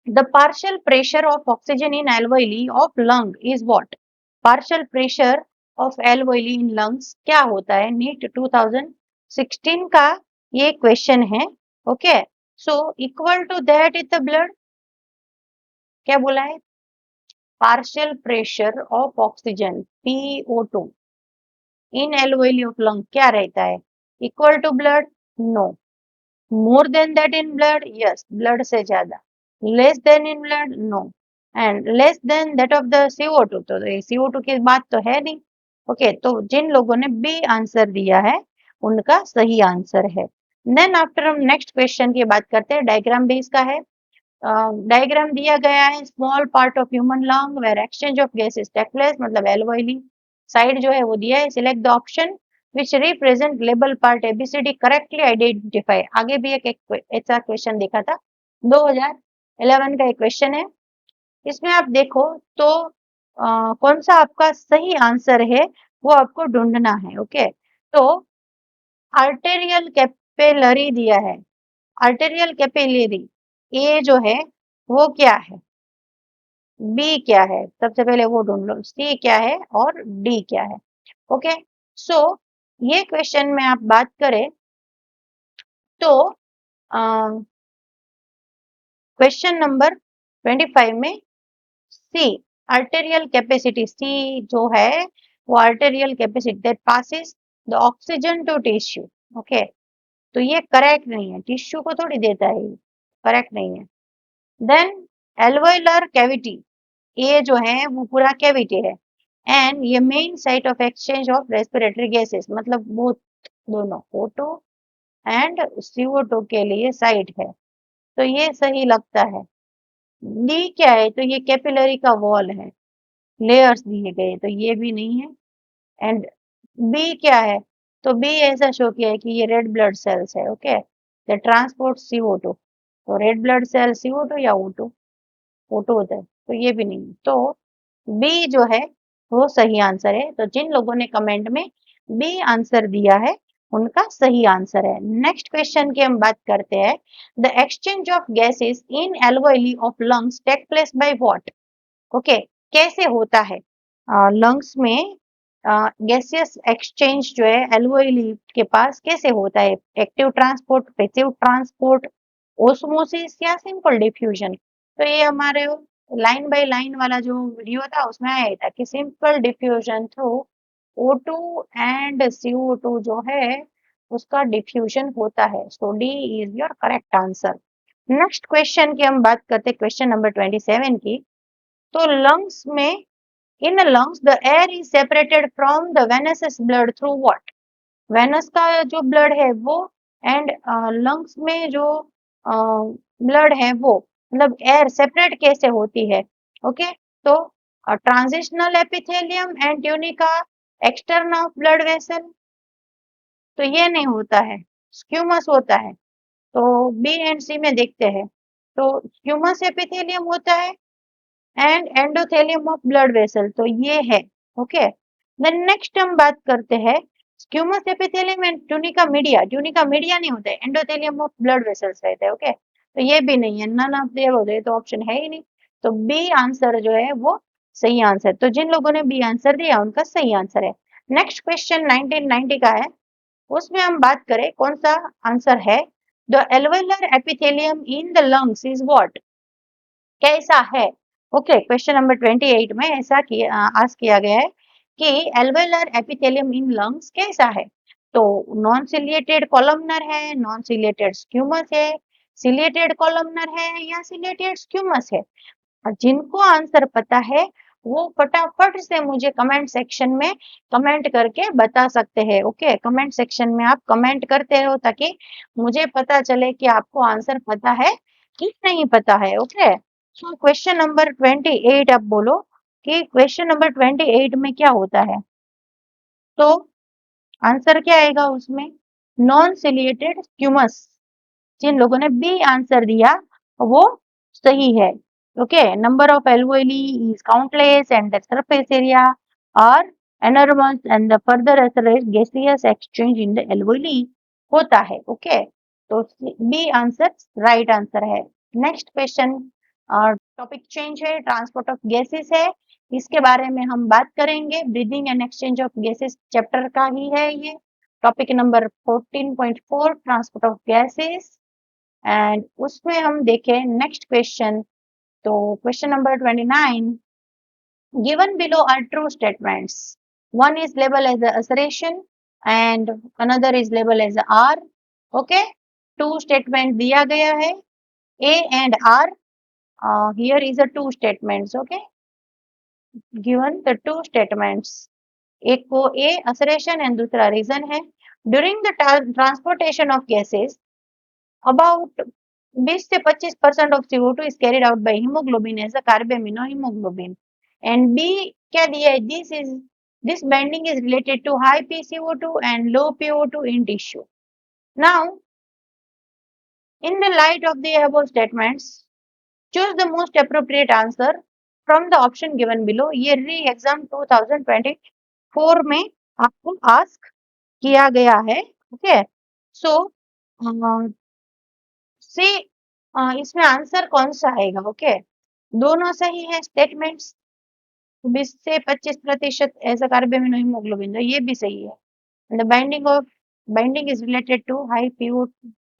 the partial pressure of oxygen in alveoli of lung is what? Partial pressure of alveoli in lungs क्या होता है? नीट 2016 का ये क्वेश्चन है। Okay, so equal to that is the blood, क्या बोला है? Partial pressure of oxygen PO2 in alveoli of lung क्या रहता है? Equal to blood? No. More than that in blood? Yes, blood से ज्यादा। Less than in blood? No. And less than that of the CO2, तो ये CO2 की बात तो है नहीं। ओके, तो जिन लोगों ने बी आंसर दिया है उनका सही आंसर है। देन आफ्टर हम नेक्स्ट क्वेश्चन की बात करते हैं। डायग्राम भी इसका है। डायग्राम दिया गया है, small part of human lung where exchange of gases take place, मतलब एल्वोइली साइड जो है वो दिया है। Select the option which represent label part ABCD, correctly identify. आगे भी एक ऐसा क्वेश्चन देखा था, 2011 का एक क्वेश्चन है। इसमें आप देखो तो कौन सा आपका सही आंसर है वो आपको ढूंढना है। ओके, तो आर्टेरियल कैपिलरी दिया है। आर्टेरियल कैपिलरी ए जो है वो क्या है, बी क्या है, सबसे पहले वो ढूंढ लो। सी क्या है और डी क्या है। ओके, सो ये क्वेश्चन में आप बात करें तो क्वेश्चन नंबर 25 में सी, आर्टेरियल कैपेसिटी, सी जो है वो arterial capacity that passes the oxygen to tissue. Okay, तो ये करेक्ट नहीं है, टिश्यू को थोड़ी देता है, करेक्ट नहीं है। देन एल्वोइलर कैविटी, ये जो है वो पूरा कैविटी है। एंड ये main site of exchange of respiratory gases, मतलब बोथ, दोनों O2 एंड CO2 के लिए साइट है। तो ये सही लगता है। डी क्या है? तो ये कैपिलरी का वॉल है, लेयर्स दिए गए, तो ये भी नहीं है। एंड बी क्या है? तो बी ऐसा शो किया है कि ये रेड ब्लड सेल्स है। ओके, द ट्रांसपोर्ट CO2, तो रेड ब्लड सेल CO2 या O2? O2 होता है, तो ये भी नहीं। तो बी जो है वो सही आंसर है। तो जिन लोगों ने कमेंट में बी आंसर दिया है उनका सही आंसर है। नेक्स्ट क्वेश्चन की हम बात करते हैं। The exchange of gases in alveoli of lungs take place by what? Okay, कैसे होता है लंग्स में गैसियस एक्सचेंज जो है एल्वोइली के पास कैसे होता है? Active transport, passive transport, osmosis या सिंपल डिफ्यूजन? तो ये हमारे लाइन बाय लाइन वाला जो वीडियो था उसमें आया था कि simple diffusion through O2 and CO2 जो है उसका डिफ्यूजन होता है। So D is your correct answer. Next question की हम बात करते हैं, क्वेश्चन नंबर 27 की। तो लंग्स में, इन lungs the air is separated from the venous blood through what? Venous का जो ब्लड है वो एंड लंग्स में जो ब्लड है वो, मतलब एयर सेपरेट कैसे होती है? ओके, तो transitional epithelium and tunica, extern of blood vessel, तो ये नहीं होता है, स्क्यूमस होता है। तो बी एंड सी में देखते हैं, तो स्क्यूमस एपिथेलियम होता है and endothelium of blood vessel, तो ये है। ओके, देन नेक्स्ट हम बात करते हैं स्क्यूमस epithelium and tunica media. Tunica media नहीं होता है, एंडोथेलियम ऑफ ब्लड वेसल्स रहते हैं। ओके, तो ये भी नहीं है, नन ऑफ देयर होते, तो ऑप्शन है ही नहीं। तो बी आंसर जो है वो सही आंसर। तो जिन लोगों ने बी आंसर दिया उनका सही आंसर है। नेक्स्ट क्वेश्चन 1990 का है, उसमें हम बात करें कौन सा आंसर है। The alveolar epithelium in the lungs is what? कैसा है? ओके, क्वेश्चन नंबर 28 में ऐसा किया आस्क किया गया है कि एल्वेलर एपिथेलियम इन लंग्स कैसा है? तो नॉन सिलिएटेड कॉलमनर है, नॉन सिलिएटेड स्क्यूमस है, सिलिएटेड कॉलमनर है या सिलिएटेड स्क्यूमस है। जिनको आंसर पता है वो फटाफट से मुझे कमेंट सेक्शन में कमेंट करके बता सकते हैं। ओके, कमेंट सेक्शन में आप कमेंट करते रहो ताकि मुझे पता चले कि आपको आंसर पता है कि नहीं पता है। ओके, सो क्वेश्चन नंबर 28 आप बोलो कि क्वेश्चन नंबर 28 में क्या होता है। तो आंसर क्या आएगा उसमें, नॉन सिलिएटेड स्क्यूमस। जिन लोगों ने बी आंसर दिया वो सही है। Okay, number of alveoli is countless and the surface area are enormous and the further accelerates gaseous exchange in the alveoli होता है। ओके, तो बी आंसर राइट आंसर है। नेक्स्ट क्वेश्चन, टॉपिक चेंज है, ट्रांसपोर्ट ऑफ गैसेस है, इसके बारे में हम बात करेंगे। Breathing and exchange of gases chapter का ही है ये। Topic number 14.4 transport of gases, and उसमें हम देखें नेक्स्ट क्वेश्चन। तो question number 29, given below are true statements. One is labeled as a assertion and another is labeled as a R. Okay, two statement दिया गया है A and R. Here is a two statements. Okay, given the two statements, एक को A assertion and दूसरा reason है। During the transportation of gases, about 20 से 25% of CO2 is carried out by hemoglobin as a carbaminohemoglobin. And B क्या दिया है, this binding is related to high PCO2 and low PO2 in tissue. Now, in the light of the above statements, choose the most appropriate answer from the option given below. ये री एग्जाम 2024 में आपको आस्क किया गया है। ओके, सो सी इसमें आंसर कौन सा आएगा। ओके, दोनों सही है स्टेटमेंट्स। 20 से 25% ऐसा कार्बोमिनोहिमोग्लोबिन, तो ये भी सही है। The binding is related to high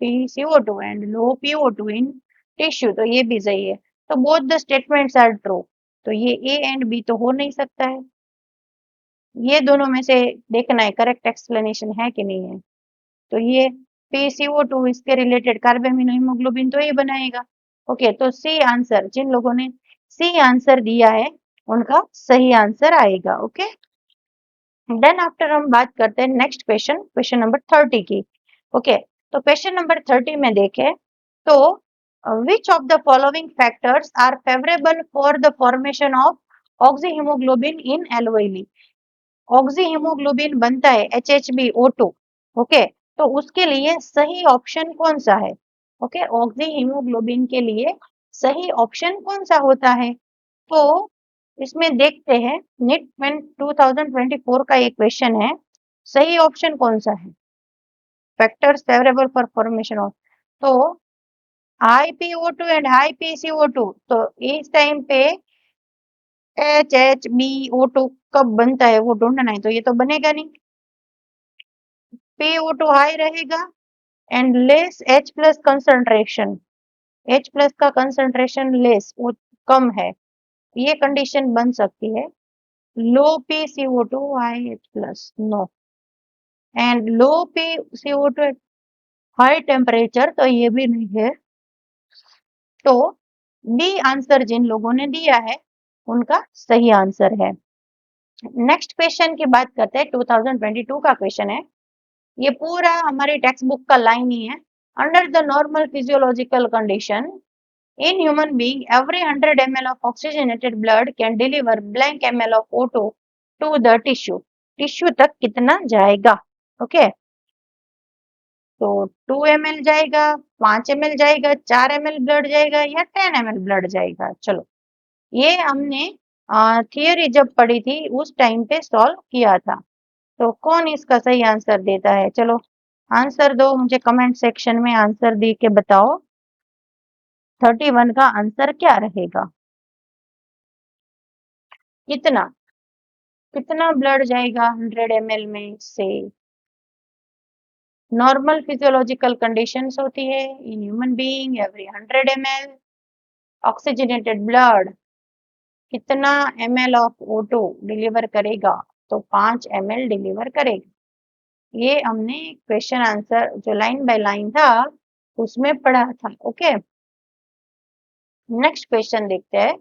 PCO2 and low PO2 in tissue, तो ये भी सही है। तो both the statements are true, तो ये ए एंड बी तो हो नहीं सकता है। ये दोनों में से देखना है करेक्ट एक्सप्लेनेशन है कि नहीं है। तो ये PCO2 इसके रिलेटेड कार्बोमिनोहिमोग्लोबिन तो ये बनाएगा। ओके, तो सी आंसर, जिन लोगों ने सी आंसर दिया है उनका सही आंसर आएगा। ओके, देन आफ्टर हम बात करते हैं नेक्स्ट क्वेश्चन, क्वेश्चन नंबर 30 की। ओके, तो क्वेश्चन नंबर 30 में देखें तो which of the following factors are favourable for the formation of oxyhaemoglobin in alveoli. Oxyhaemoglobin बनता है HHbO2। ओके, तो उसके लिए सही ऑप्शन कौन सा है। ओके, ऑक्सीहीमोग्लोबिन के लिए सही ऑप्शन कौन सा होता है। तो इसमें देखते हैं, नीट 2024 का ये क्वेश्चन है, सही ऑप्शन कौन सा है, factors favourable for formation of. तो high PO2 and high PCO2, तो इस टाइम पे HHbO2 कब बनता है वो ढूंढना है, तो ये तो बनेगा नहीं। PO2 हाई रहेगा and less H plus concentration, H plus का कंसंट्रेशन लेस, वो कम है, ये कंडीशन बन सकती है। Low PCO2 high H plus, no, and low PCO2 at high temperature, तो ये भी नहीं है। तो बी आंसर जिन लोगों ने दिया है उनका सही आंसर है। नेक्स्ट क्वेश्चन की बात करते हैं, 2022 का क्वेश्चन है, ये पूरा हमारी टेक्स्ट बुक का लाइन ही है। Under the normal physiological condition in human being, every 100 ml of oxygenated blood can deliver blank ml of O2 to the tissue. Tissue तक कितना जाएगा। ओके, तो 2 ml जाएगा, 5 ml जाएगा, 4 ml ब्लड जाएगा या 10 ml ब्लड जाएगा। चलो, ये हमने थियरी जब पढ़ी थी उस टाइम पे सॉल्व किया था। तो कौन इसका सही आंसर देता है, चलो आंसर दो, मुझे कमेंट सेक्शन में आंसर दे के बताओ 31 का आंसर क्या रहेगा। कितना कितना ब्लड जाएगा 100 ml में से। नॉर्मल फिजियोलॉजिकल कंडीशंस होती है in human being, every 100 ml oxygenated blood कितना ml ऑफ O2 डिलीवर करेगा, तो 5 ml डिलीवर करेगा। ये हमने क्वेश्चन आंसर जो लाइन बाय लाइन था उसमें पढ़ा था। ओके, नेक्स्ट क्वेश्चन देखते हैं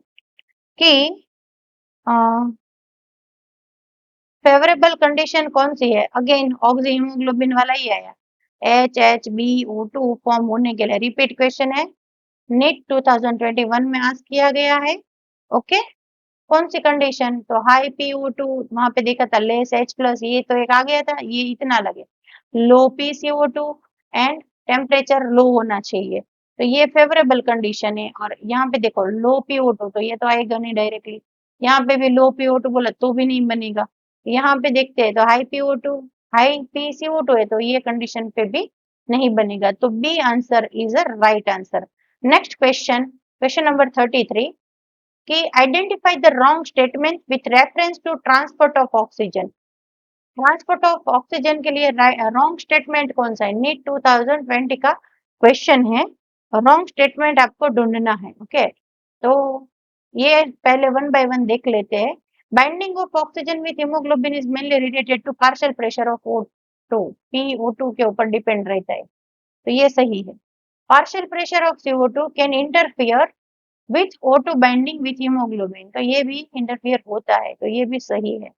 कि फेवरेबल कंडीशन कौन सी है। अगेन ऑक्सी हीमोग्लोबिन वाला ही आया, HHbO2 फॉर्म होने के लिए। रिपीट क्वेश्चन है, नीट 2021 में आस्क किया गया है। ओके, कौन सी कंडीशन, तो हाई PO2 वहां पे देखा था, लेस H+, ये तो एक आ गया था, ये इतना लगे, लो PCO2 एंड टेम्परेचर लो होना चाहिए, तो ये फेवरेबल कंडीशन है। और यहाँ पे देखो लो PO2, तो ये तो आएगा नहीं डायरेक्टली, यहाँ पे भी लो PO2 बोला तो भी नहीं बनेगा। यहाँ पे देखते हैं तो हाई PO2 हाई PCO2 है, तो ये कंडीशन पे भी नहीं बनेगा, तो B answer is a right answer. Next question, question number 33 कि identify the wrong statement with reference to transport of oxygen. Transport of oxygen के लिए रॉन्ग स्टेटमेंट कौन सा है, नीट 2020 का क्वेश्चन है, रॉन्ग स्टेटमेंट आपको ढूंढना है। ओके, तो ये पहले वन बाय वन देख लेते हैं। Binding of oxygen with haemoglobin is mainly related to partial pressure of O2, PO2 के ऊपर डिपेंड रहता है, तो ये सही है। Partial pressure of CO2 can interfere with O2 binding with haemoglobin, तो ये भी इंटरफियर होता है, तो ये भी सही है।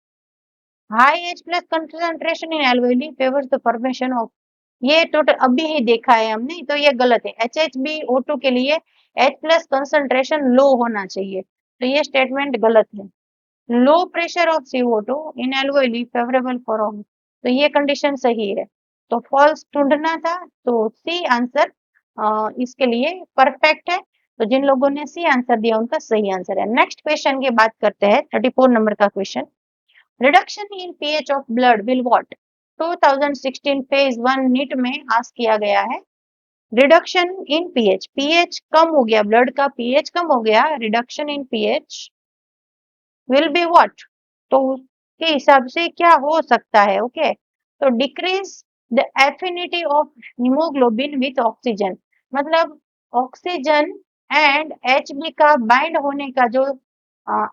High H+ concentration in alveoli favors the formation of, ये टोटल अभी ही देखा है हमने, तो ये गलत है। HHbO2 के लिए H+ कंसंट्रेशन लो होना चाहिए, तो ये स्टेटमेंट गलत है। Low pressure of CO2 in alveoli favourable for all, तो ये कंडीशन सही है। तो फॉल्स ढूंढना था, तो सी आंसर इसके लिए परफेक्ट है। तो जिन लोगों ने सी आंसर दिया उनका सही आंसर है। नेक्स्ट क्वेश्चन की बात करते हैं, 34 नंबर का question, reduction in pH of blood will what. 2016 phase 1 NEET में आस्क किया गया है, रिडक्शन इन पीएच, पीएच कम हो गया, ब्लड का पीएच कम हो गया, reduction in pH will be what, तो उसके हिसाब से क्या हो सकता है। ओके, तो decrease the affinity of haemoglobin with oxygen, मतलब ऑक्सीजन एंड Hb का बाइंड होने का जो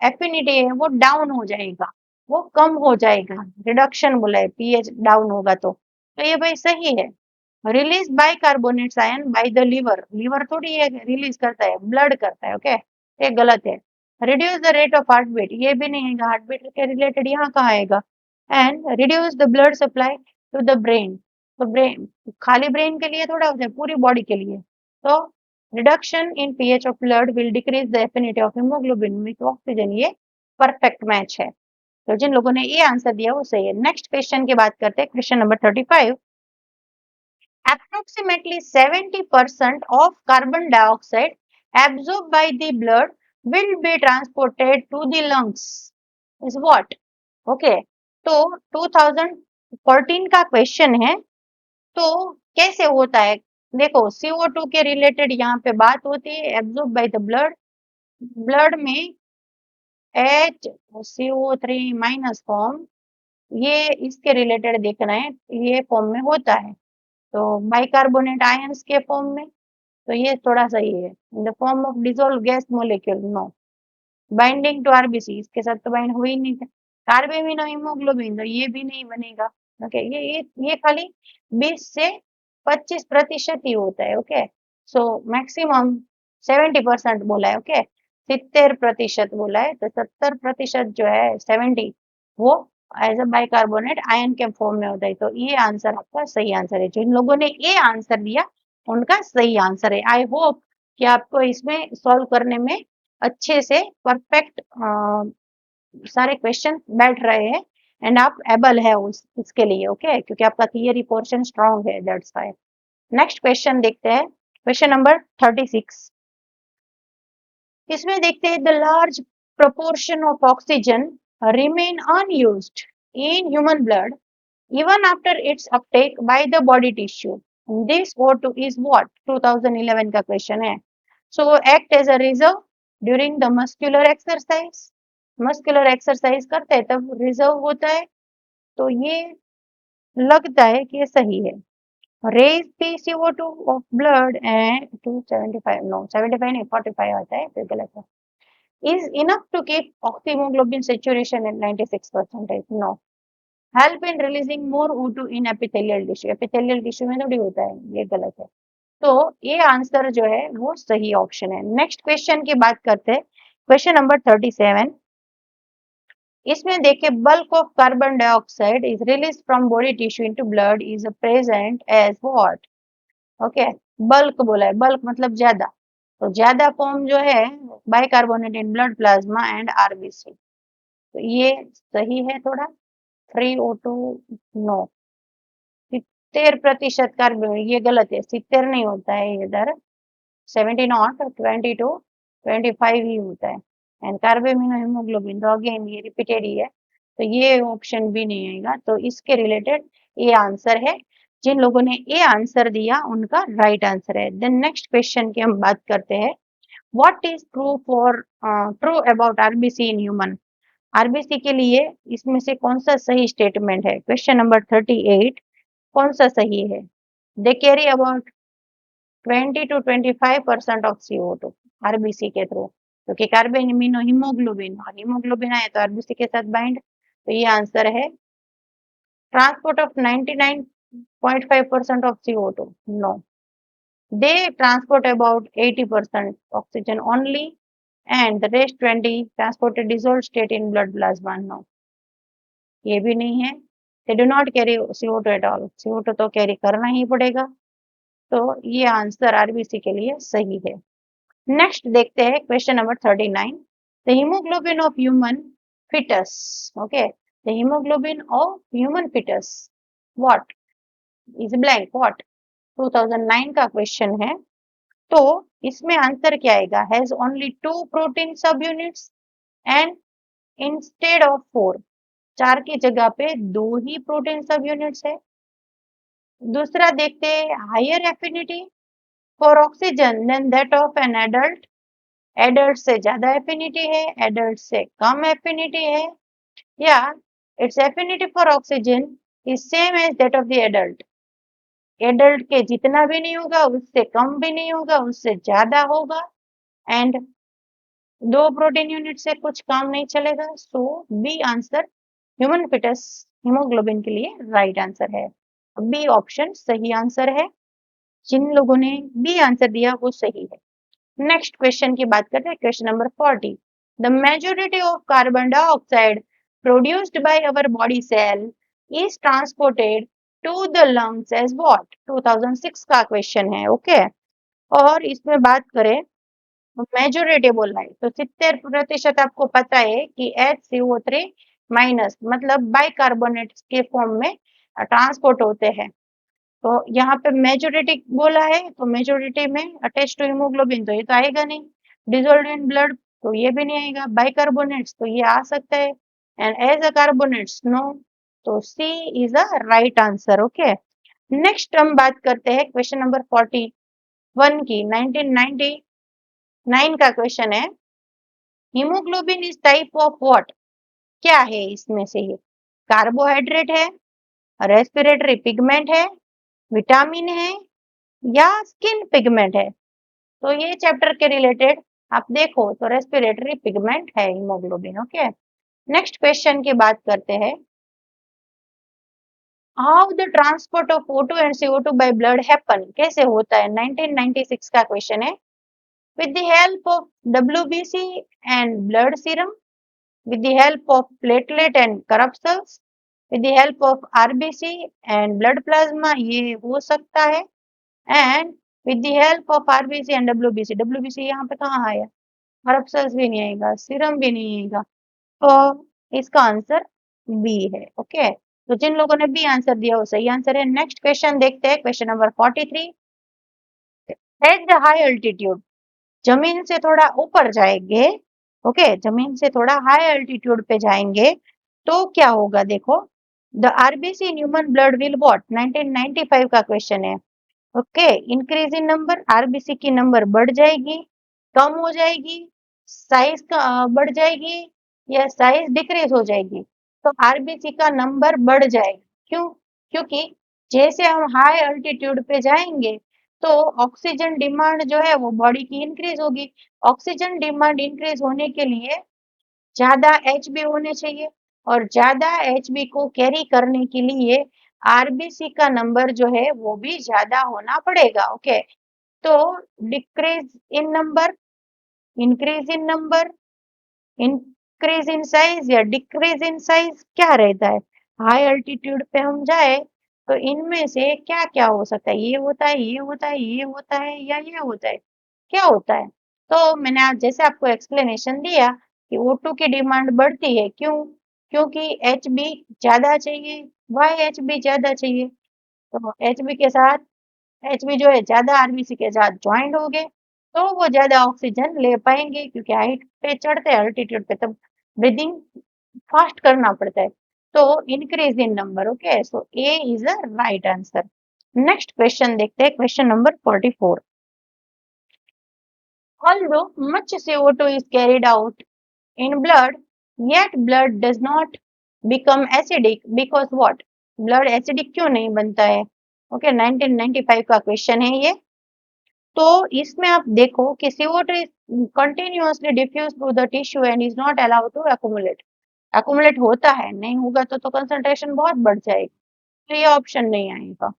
एफिनिटी है वो डाउन हो जाएगा, वो कम हो जाएगा, रिडक्शन बोला है, पीएच डाउन होगा तो ये भाई सही है। Release by carbonates ion by the liver, liver थोड़ी ये रिलीज करता है, ब्लड करता है। ओके, ये गलत है। Reduce the rate of heart beat, ये भी नहीं आएगा, हार्ट बीट के रिलेटेड यहाँ कहाँ आएगा। And reduce the blood supply to the brain, तो ब्रेन खाली ब्रेन के लिए थोड़ा होता है, पूरी बॉडी के लिए। तो reduction in pH of blood will decrease the affinity of haemoglobin with oxygen, ये परफेक्ट मैच है। तो जिन लोगों ने ये आंसर दिया वो सही है। नेक्स्ट क्वेश्चन की बात करते हैं, question number 35, approximately 70% of carbon dioxide absorbed by the blood will be transported to the lungs is what। Okay, तो 2014 का क्वेश्चन है, तो कैसे होता है, देखो CO2 के रिलेटेड यहाँ पे बात होती है, absorb by the blood, blood में HCO3- फॉर्म, ये इसके रिलेटेड देखना है, ये फॉर्म में होता है, तो बाइकार्बोनेट आयंस के फॉर्म में, तो ये थोड़ा सही है। In the form of dissolve gas molecule, no. Binding to RBC, इसके साथ तो बाइंड हो ही नहीं था। कार्बेमिनो हीमोग्लोबिन, तो ये भी नहीं बनेगा। ओके, ये खाली 20 से 25% ही होता है। ओके, सो मैक्सिमम 70% बोला है। ओके, 70% बोला है, तो 70% जो है 70, वो एज अ बाइकार्बोनेट आयन के फॉर्म में होता है, तो ये आंसर आपका सही आंसर है। जिन लोगों ने ये आंसर दिया उनका सही आंसर है। आई होप कि आपको इसमें सॉल्व करने में अच्छे से परफेक्ट सारे क्वेश्चन बैठ रहे हैं एंड आप एबल है उसके लिए। ओके, क्योंकि आपका थियरी पोर्शन स्ट्रांग है, दैट्स व्हाई। नेक्स्ट क्वेश्चन देखते हैं, क्वेश्चन नंबर 36, इसमें देखते हैं the large proportion of oxygen remain unused in human blood even after its uptake by the body tissue. This O2 is what? 2011 का क्वेश्चन है। So act as a reserve during the muscular exercise. Muscular exercise करते हैं तब रिजर्व होता है, तो ये लगता है कि ये सही है। Raise PCO2 of blood and 275, no 75 नहीं 45 आता है, तो गलत है। Is enough to keep hemoglobin saturation at 96%, no। Help in releasing more O2 in epithelial tissue, epithelial tissue में थोड़ी होता है, ये गलत है। तो ये आंसर जो है वो सही ऑप्शन है। नेक्स्ट क्वेश्चन की बात करते हैं, क्वेश्चन नंबर 37। इसमें देखिए, bulk of carbon dioxide is release from body tissue into blood is present as what. Okay, bulk बोला है, बल्क मतलब ज्यादा, तो ज्यादा फॉर्म जो है bicarbonate in blood plasma and RBC, तो ये सही है थोड़ा। फ्री O2 नो, 70% कार्बन, ये गलत है, 70 नहीं होता है इधर, 70 नॉट, 22 25 ही होता है। एंड कार्बोमिनो हीमोग्लोबिन तो अगेन ये रिपीटेड ही है, तो ये ऑप्शन भी नहीं आएगा। तो इसके रिलेटेड ये आंसर है। जिन लोगों ने ये आंसर दिया उनका राइट आंसर है। देन नेक्स्ट क्वेश्चन की हम बात करते हैं, what is true about RBC in human. RBC के लिए इसमें से कौन सा सही स्टेटमेंट है? क्वेश्चन नंबर 38 कौन सा सही है? They carry about 20 to 25% of CO2 RBC के थ्रू, क्योंकि कार्बोनिमिनो हीमोग्लोबिन और हीमोग्लोबिन आए तो आरबीसी के साथ बाइंड, तो ये आंसर है। Transport of 99.5% of CO2 no, they transport about 80% oxygen only and the rest 20 transported dissolved state in blood plasma no, ये भी नहीं है। They do not carry CO2 at all, CO2 तो कैरी करना ही पड़ेगा, तो ये आंसर आरबीसी के लिए सही है। नेक्स्ट देखते हैं question number 39। The haemoglobin of human foetus, okay, the haemoglobin of human foetus what is blank what, 2009 का क्वेश्चन है। तो इसमें आंसर क्या आएगा? Has only 2 protein subunits and instead of 4, 4 की जगह पे 2 ही प्रोटीन सब यूनिट्स है। दूसरा देखते हैं, higher affinity for oxygen than that of an adult, adult से ज्यादा एफिनिटी है, एडल्ट से कम एफिनिटी है, या it's affinity for oxygen is same as that of the adult, adult के जितना भी नहीं होगा, उससे कम भी नहीं होगा, उससे ज्यादा होगा, एंड 2 प्रोटीन यूनिट से कुछ काम नहीं चलेगा। So B answer human foetus haemoglobin के लिए राइट आंसर है। बी ऑप्शन सही आंसर है। जिन लोगों ने बी आंसर दिया वो सही है। नेक्स्ट क्वेश्चन की बात करते हैं, question number 40। The majority of carbon dioxide produced by our body cell is transported to the lungs as what, 2006 का क्वेश्चन है। ओके, और इसमें बात करें, मेजॉरिटी बोल रहा है, तो 70% आपको पता है कि HCO3 माइनस मतलब बाइकार्बोनेट के फॉर्म में ट्रांसपोर्ट होते हैं। तो यहाँ पे मेजोरिटी बोला है, तो मेजोरिटी में अटैच टू हीमोग्लोबिन, तो ये तो आएगा नहीं। डिसॉल्व्ड इन ब्लड, तो ये भी नहीं आएगा। बाइकार्बोनेट्स, तो ये आ सकता है, and as a carbonates no, तो C is a right answer. Okay, next हम बात करते हैं क्वेश्चन नंबर 41 की। 1999 का क्वेश्चन है, haemoglobin is type of what, क्या है इसमें से? ये कार्बोहाइड्रेट है, रेस्पिरेटरी पिगमेंट है, विटामिन है, या स्किन पिगमेंट है? तो ये चैप्टर के रिलेटेड आप देखो तो रेस्पिरेटरी पिगमेंट है हीमोग्लोबिन। ओके, नेक्स्ट क्वेश्चन की बात करते हैं, how the transport of O2 and CO2 by blood happen, कैसे होता है? 1996 का क्वेश्चन है। With the help of WBC and blood serum, with the help of platelet and corpuscles, with the help of RBC and blood plasma, ये हो सकता है, and with the help of RBC and WBC, WBC यहाँ पे कहाँ आया? corpuscles भी नहीं आएगा, सीरम भी नहीं आएगा, तो इसका आंसर बी है। ओके, तो जिन लोगों ने बी आंसर दिया वो सही आंसर है। नेक्स्ट क्वेश्चन देखते हैं, question number 43। At the high altitude, जमीन से थोड़ा ऊपर जाएंगे, ओके, जमीन से थोड़ा हाई अल्टीट्यूड पे जाएंगे तो क्या होगा? देखो, the RBC in human blood will what, 1995 का क्वेश्चन है। Okay, increase in number, RBC की नंबर बढ़ जाएगी, कम हो जाएगी, साइज बढ़ जाएगी, या साइज डिक्रीज हो जाएगी? तो आरबीसी का नंबर बढ़ जाएगा। क्यों? क्योंकि जैसे हम हाई अल्टीट्यूड पे जाएंगे तो ऑक्सीजन डिमांड जो है वो बॉडी की इंक्रीज होगी। ऑक्सीजन डिमांड इंक्रीज होने के लिए ज्यादा एच बी होने चाहिए, और ज्यादा HB को कैरी करने के लिए RBC का नंबर जो है वो भी ज्यादा होना पड़ेगा। ओके, तो decrease in number, increase in number, increase in size या डिक्रीज इन साइज क्या रहता है? हाई अल्टीट्यूड पे हम जाए तो इनमें से क्या क्या हो सकता है? ये होता है, ये होता है, ये होता है, या ये होता है? क्या होता है? तो मैंने आज जैसे आपको एक्सप्लेनेशन दिया कि O2 की डिमांड बढ़ती है, क्यों? क्योंकि HB ज्यादा चाहिए। वाई HB ज्यादा चाहिए? तो HB के साथ HB जो है ज्यादा RBC के साथ ज्वाइंट हो गए, तो वो ज्यादा ऑक्सीजन ले पाएंगे, क्योंकि हाइट पे चढ़ते हैं अल्टीट्यूड पे तब ब्रीदिंग फास्ट करना पड़ता है। तो increase in number. Okay, so A is a right answer. Next question देखते हैं, question number 44। Although much CO2 is carried out in blood, yet blood does not become acidic because what? Blood acidic क्यों नहीं बनता है? ओके, 1995 का क्वेश्चन है ये। तो इसमें आप देखो कि CO2 is continuously diffused through the tissue and is not allowed to accumulate. accumulate होता है, नहीं होगा तो कंसंट्रेशन बहुत बढ़ जाएगी, तो ये ऑप्शन नहीं आएगा।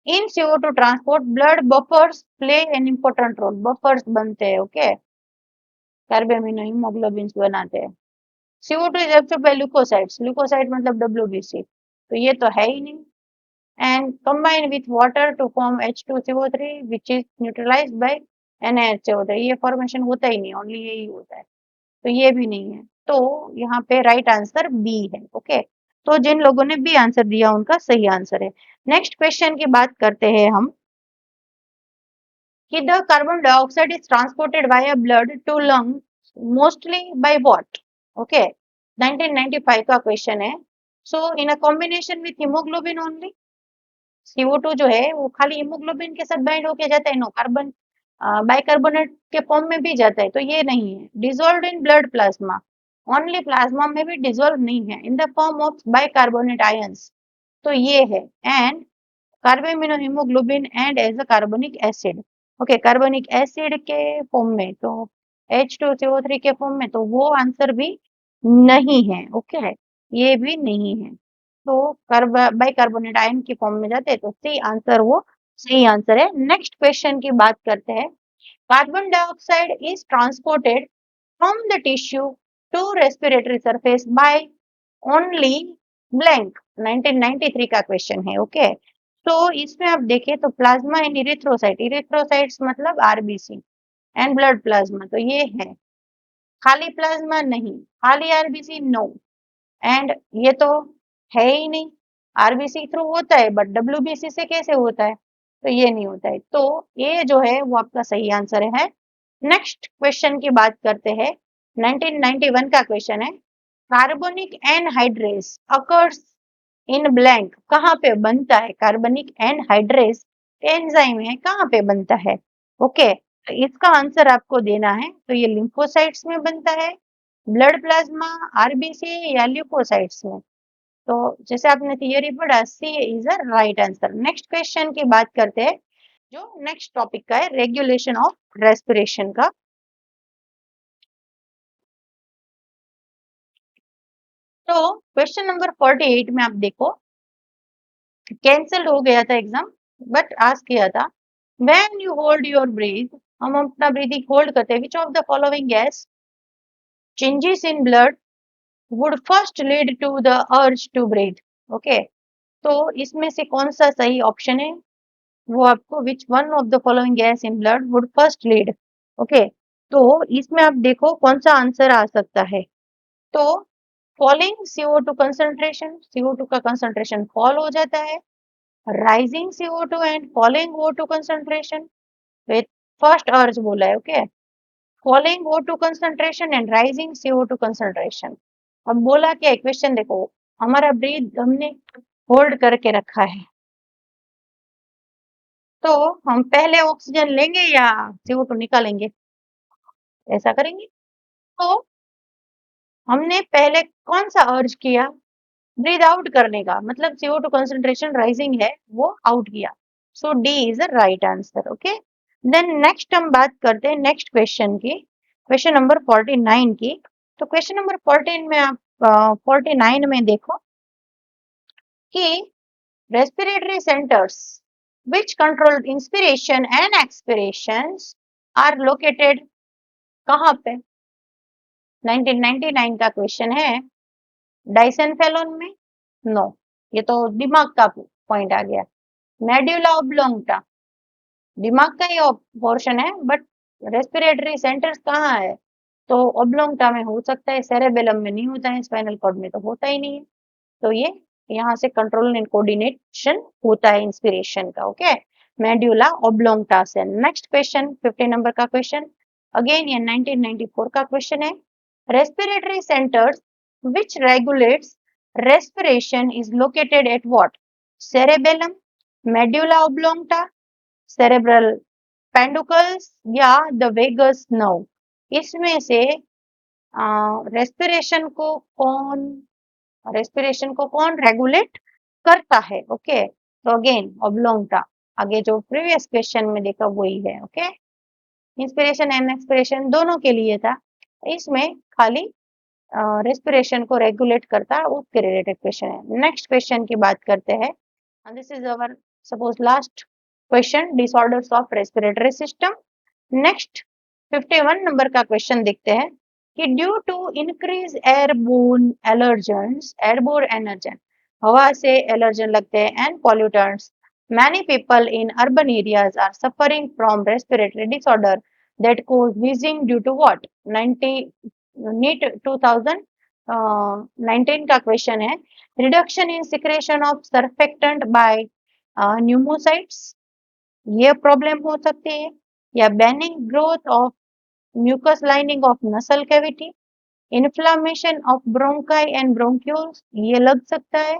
In CO2 transport blood buffers play an important role. Buffers बनते हैं, ओके, कार्बेमिनो हीमोग्लोबिन बनाते हैं। CO2 is absorbed by leukocytes, leukocyte मतलब WBC, तो ये तो है ही नहीं। And combine with water to form H2CO3 which is neutralized by NaHCO3, ये फॉर्मेशन होता ही नहीं, ओनली यही होता है, तो ये भी नहीं है। तो यहाँ पे राइट आंसर बी है। ओके, तो जिन लोगों ने बी आंसर दिया उनका सही आंसर है। नेक्स्ट क्वेश्चन की बात करते हैं हम कि the carbon dioxide is transported via blood to lung mostly by what? Okay, 1995 का क्वेश्चन है। So in a combination with haemoglobin only. CO2 जो है वो खाली हीमोग्लोबिन के साथ बाइंड होके जाता है, नो, कार्बन बाइकार्बोनेट के फॉर्म में भी जाता है, तो ये नहीं है। Dissolve in blood plasma, only plasma में भी डिसॉल्व नहीं है, in the form of bicarbonate ions, तो ये है। And carbamino haemoglobin and as a carbonic acid. Okay, carbonic acid के फॉर्म में, तो H2CO3 के फॉर्म में, तो वो आंसर भी नहीं है। ओके, ये भी नहीं है। तो बाइकार्बोनेट आयन की फॉर्म में जाते हैं, तो सी आंसर वो सही आंसर है। नेक्स्ट क्वेश्चन की बात करते हैं। Carbon dioxide is transported from the tissue to respiratory surface by only blank, 1993 का क्वेश्चन है। ओके, तो इसमें आप देखें तो प्लाज्मा एंड इरिथ्रोसाइट, इरिथ्रोसाइट्स मतलब RBC एंड ब्लड प्लाज्मा, तो ये है। खाली प्लाज्मा नहीं, खाली RBC नो, एंड ये तो है ही नहीं। RBC थ्रू होता है बट WBC से कैसे होता है? तो ये नहीं होता है, तो ये जो है वो आपका सही आंसर है। नेक्स्ट क्वेश्चन की बात करते हैं, 1991 का क्वेश्चन है। Carbonic anhydrase occurs in blank, कहाँ पे बनता है? कार्बनिक एनहाइड्रेस एंजाइम है, कहाँ पे बनता है? ओके, तो इसका आंसर आपको देना है। तो ये लिम्फोसाइट्स में बनता है, ब्लड प्लाज्मा, RBC या ल्यूकोसाइट्स में? तो जैसे आपने थियरी पढ़ा, C is a right answer. Next question की बात करते हैं, जो नेक्स्ट टॉपिक का है, रेगुलेशन ऑफ रेस्पिरेशन का। तो क्वेश्चन नंबर 48 में आप देखो, कैंसिल हो गया था एग्जाम बट आज किया था। When you hold your breath, हम अपना ब्रीदिंग होल्ड करते हैं, which of the following gas changes in blood would first lead to the urge to breathe? Okay, तो इसमें से कौन सा सही ऑप्शन है वो आपको, which one of the following gas in blood would first lead? Okay, तो इसमें आप देखो कौन सा आंसर आ सकता है। तो फॉलिंग CO2 कंसंट्रेशन, CO2 का कंसंट्रेशन फॉल हो जाता है, rising CO2 and falling O2 concentration, first अर्ज बोला है। Okay, falling O2 concentration and rising CO2 concentration. अब बोला क्या है, क्वेश्चन देखो, हमारा ब्रीथ हमने होल्ड करके रखा है, तो हम पहले ऑक्सीजन लेंगे या CO2 निकालेंगे? ऐसा करेंगे। तो हमने पहले कौन सा अर्ज किया? ब्रीथ आउट करने का, मतलब CO2 कंसंट्रेशन राइजिंग है वो आउट किया, so D is the right answer. Okay, then next हम बात करते हैं नेक्स्ट क्वेश्चन की, क्वेश्चन नंबर 49 की। तो क्वेश्चन नंबर 14 में आप 49 में देखो कि respiratory centers which control inspiration and expirations are located कहाँ पे? 1999 का क्वेश्चन है। डाइसन फेलोन में? नो, ये तो दिमाग का पॉइंट आ गया। मेड्यूला ऑब्लोंगटा दिमाग का ही पोर्शन है, बट रेस्पिरेटरी सेंटर्स कहाँ है? तो ऑब्लोंगटा में हो सकता है, सेरेबेलम में नहीं होता है, स्पाइनल कॉर्ड में तो होता ही नहीं है। तो ये यहाँ से कंट्रोल एंड कोऑर्डिनेशन होता है इंस्पिरेशन का। ओके, मेड्यूला ऑब्लोंगटा से। नेक्स्ट क्वेश्चन 50 नंबर का क्वेश्चन, अगेन ये 1994 का क्वेश्चन है। Respiratory centres which regulates respiration is located at what? cerebellum, medulla oblongata, cerebral पेंडुकल्स या द वेगस नर्व। इसमें से रेस्पिरेशन को कौन रेगुलेट करता है? ओके, तो अगेन ऑब्लोंगटा, आगे जो प्रीवियस क्वेश्चन में देखा वही है। ओके, इंस्पिरेशन एंड एक्सपिरेशन दोनों के लिए था, इसमें खाली रेस्पिरेशन को रेगुलेट करता है, उसके रिलेटेड क्वेश्चन है। नेक्स्ट क्वेश्चन की बात करते हैं, this is our suppose last question, disorders of respiratory system. Next 51 number का क्वेश्चन देखते हैं कि due to increase airborne allergen, हवा से एलर्जन लगते हैं, and pollutants, many people in urban areas are suffering from respiratory disorder that cause wheezing due to what? 90 NEET 2019 का क्वेश्चन है। Reduction in secretion of surfactant by pneumocytes, ये प्रॉब्लम हो सकती है, या benign growth of mucus lining of nasal cavity, inflammation of bronchi and bronchioles, ये लग सकता है,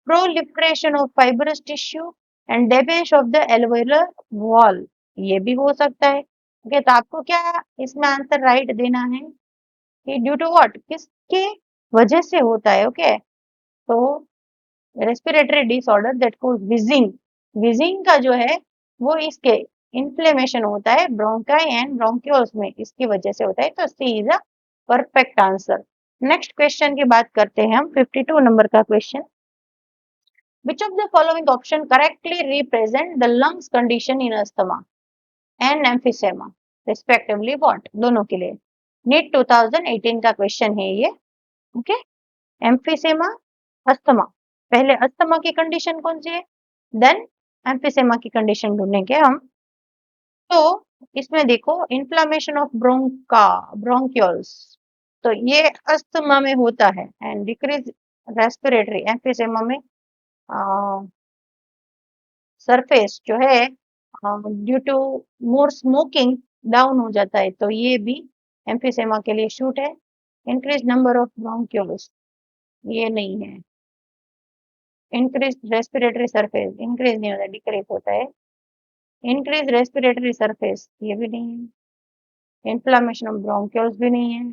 proliferation of fibrous tissue and damage of the alveolar wall, ये भी हो सकता है। ओके, तो आपको क्या इसमें आंसर राइट देना है कि ड्यू टू व्हाट, किसके वजह से होता है? ओके, तो respiratory disorder that cause wheezing का जो है वो इसके इन्फ्लेमेशन होता है ब्रोंकाई एंड ब्रोंक्यूल्स में, इसकी वजह से होता है। तो C is a perfect answer. Next question की बात करते हैं हम, 52 नंबर का question, which of the following option correctly represent the lungs condition in asthma and emphysema respectively? what, दोनों के लिए नीट 2018 का क्वेश्चन है ये। ओके, एम्फिसेमा, अस्थमा, पहले अस्थमा की कंडीशन कौन सी है, देन एम्फिसेमा की कंडीशन ढूंढेंगे हम। तो इसमें देखो इन्फ्लामेशन ऑफ ब्रोंक्यूल्स, तो ये अस्थमा में होता है, एंड डिक्रीज रेस्पिरेटरी एम्फिसेमा में सरफेस जो है due to more smoking down हो जाता है, तो ये भी एम्फिसेमा के लिए शूट है। इंक्रीज नंबर ऑफ ब्रोंक्यूल्स, ये नहीं है। इंक्रीज रेस्पिरेटरी सरफेस, इंक्रीज नहीं होता, डिक्रीज होता है। इंक्रीज रेस्पिरेटरी सरफेस, ये भी नहीं है। इन्फ्लामेशन ऑफ ब्रोंक्यूल्स भी नहीं है,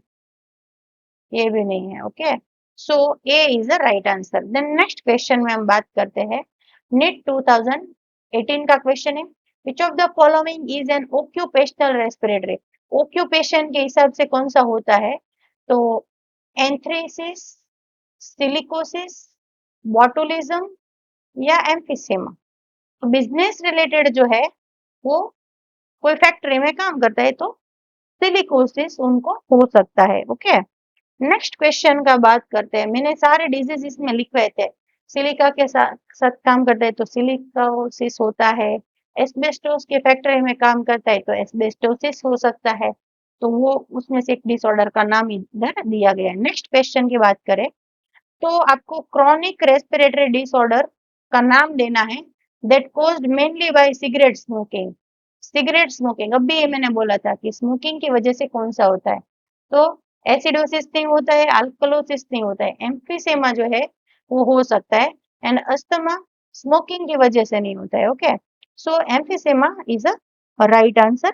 ये भी नहीं है। Okay, so A is the right answer. Then next question में हम बात करते हैं, नीट 2018 का क्वेश्चन है, विच of the following is an occupational respiratory, occupation के हिसाब से कौन सा होता है? तो एंथ्रेसिस, सिलिकोसिस, बॉटुलिज्म या एम्फिसेमा। तो बिजनेस रिलेटेड जो है वो कोई फैक्ट्री में काम करता है तो सिलिकोसिस उनको हो सकता है। ओके, नेक्स्ट क्वेश्चन का बात करते हैं, मैंने सारे डिजीज इसमें लिखवाए थे, सिलिका के साथ काम करता है तो सिलिकोसिस होता है, एस्बेस्टोस के फैक्ट्री में काम करता है तो एस्बेस्टोसिस हो सकता है, तो वो उसमें से एक डिसऑर्डर का नाम इधर दिया गया है। नेक्स्ट क्वेश्चन की बात करें तो आपको क्रॉनिक रेस्पिरेटरी डिसऑर्डर का नाम देना है that caused mainly by cigarette smoking. Cigarette smoking, अभी ये मैंने बोला था कि स्मोकिंग की वजह से कौन सा होता है, तो एसिडोसिस नहीं होता है, अल्कलोसिस नहीं होता है, एम्फिसेमा जो है वो हो सकता है, एंड अस्थमा स्मोकिंग की वजह से नहीं होता है। Okay, so emphysema is a right answer.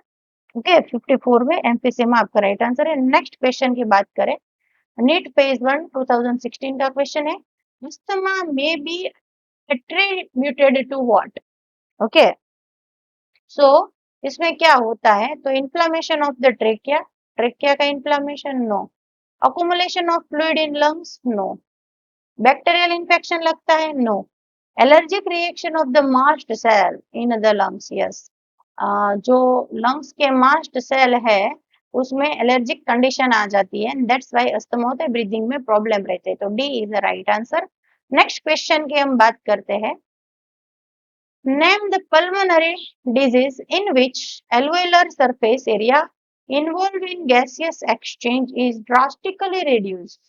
Okay, 54 में एम्फिसेमा आपका राइट आंसर है। नेक्स्ट क्वेश्चन की बात करें, नीट फेज 1 2016 का क्वेश्चन है, अस्थमा में be attributed to what? Okay, so इसमें क्या होता है, तो inflammation of the trachea, trachea का inflammation no, accumulation of fluid in lungs, no. Bacterial infection लगता है, no. Allergic reaction of the mast cell in the lungs, yes. जो लंग्स के मास्ट सेल है उसमें एलर्जिक कंडीशन आ जाती है, दैट्स व्हाई अस्थमा होता है, ब्रीदिंग में प्रॉब्लम रहते हैं, तो D is the right answer. Next question की हम बात करते हैं। Name the pulmonary disease in which alveolar surface area involved in gaseous exchange is drastically reduced।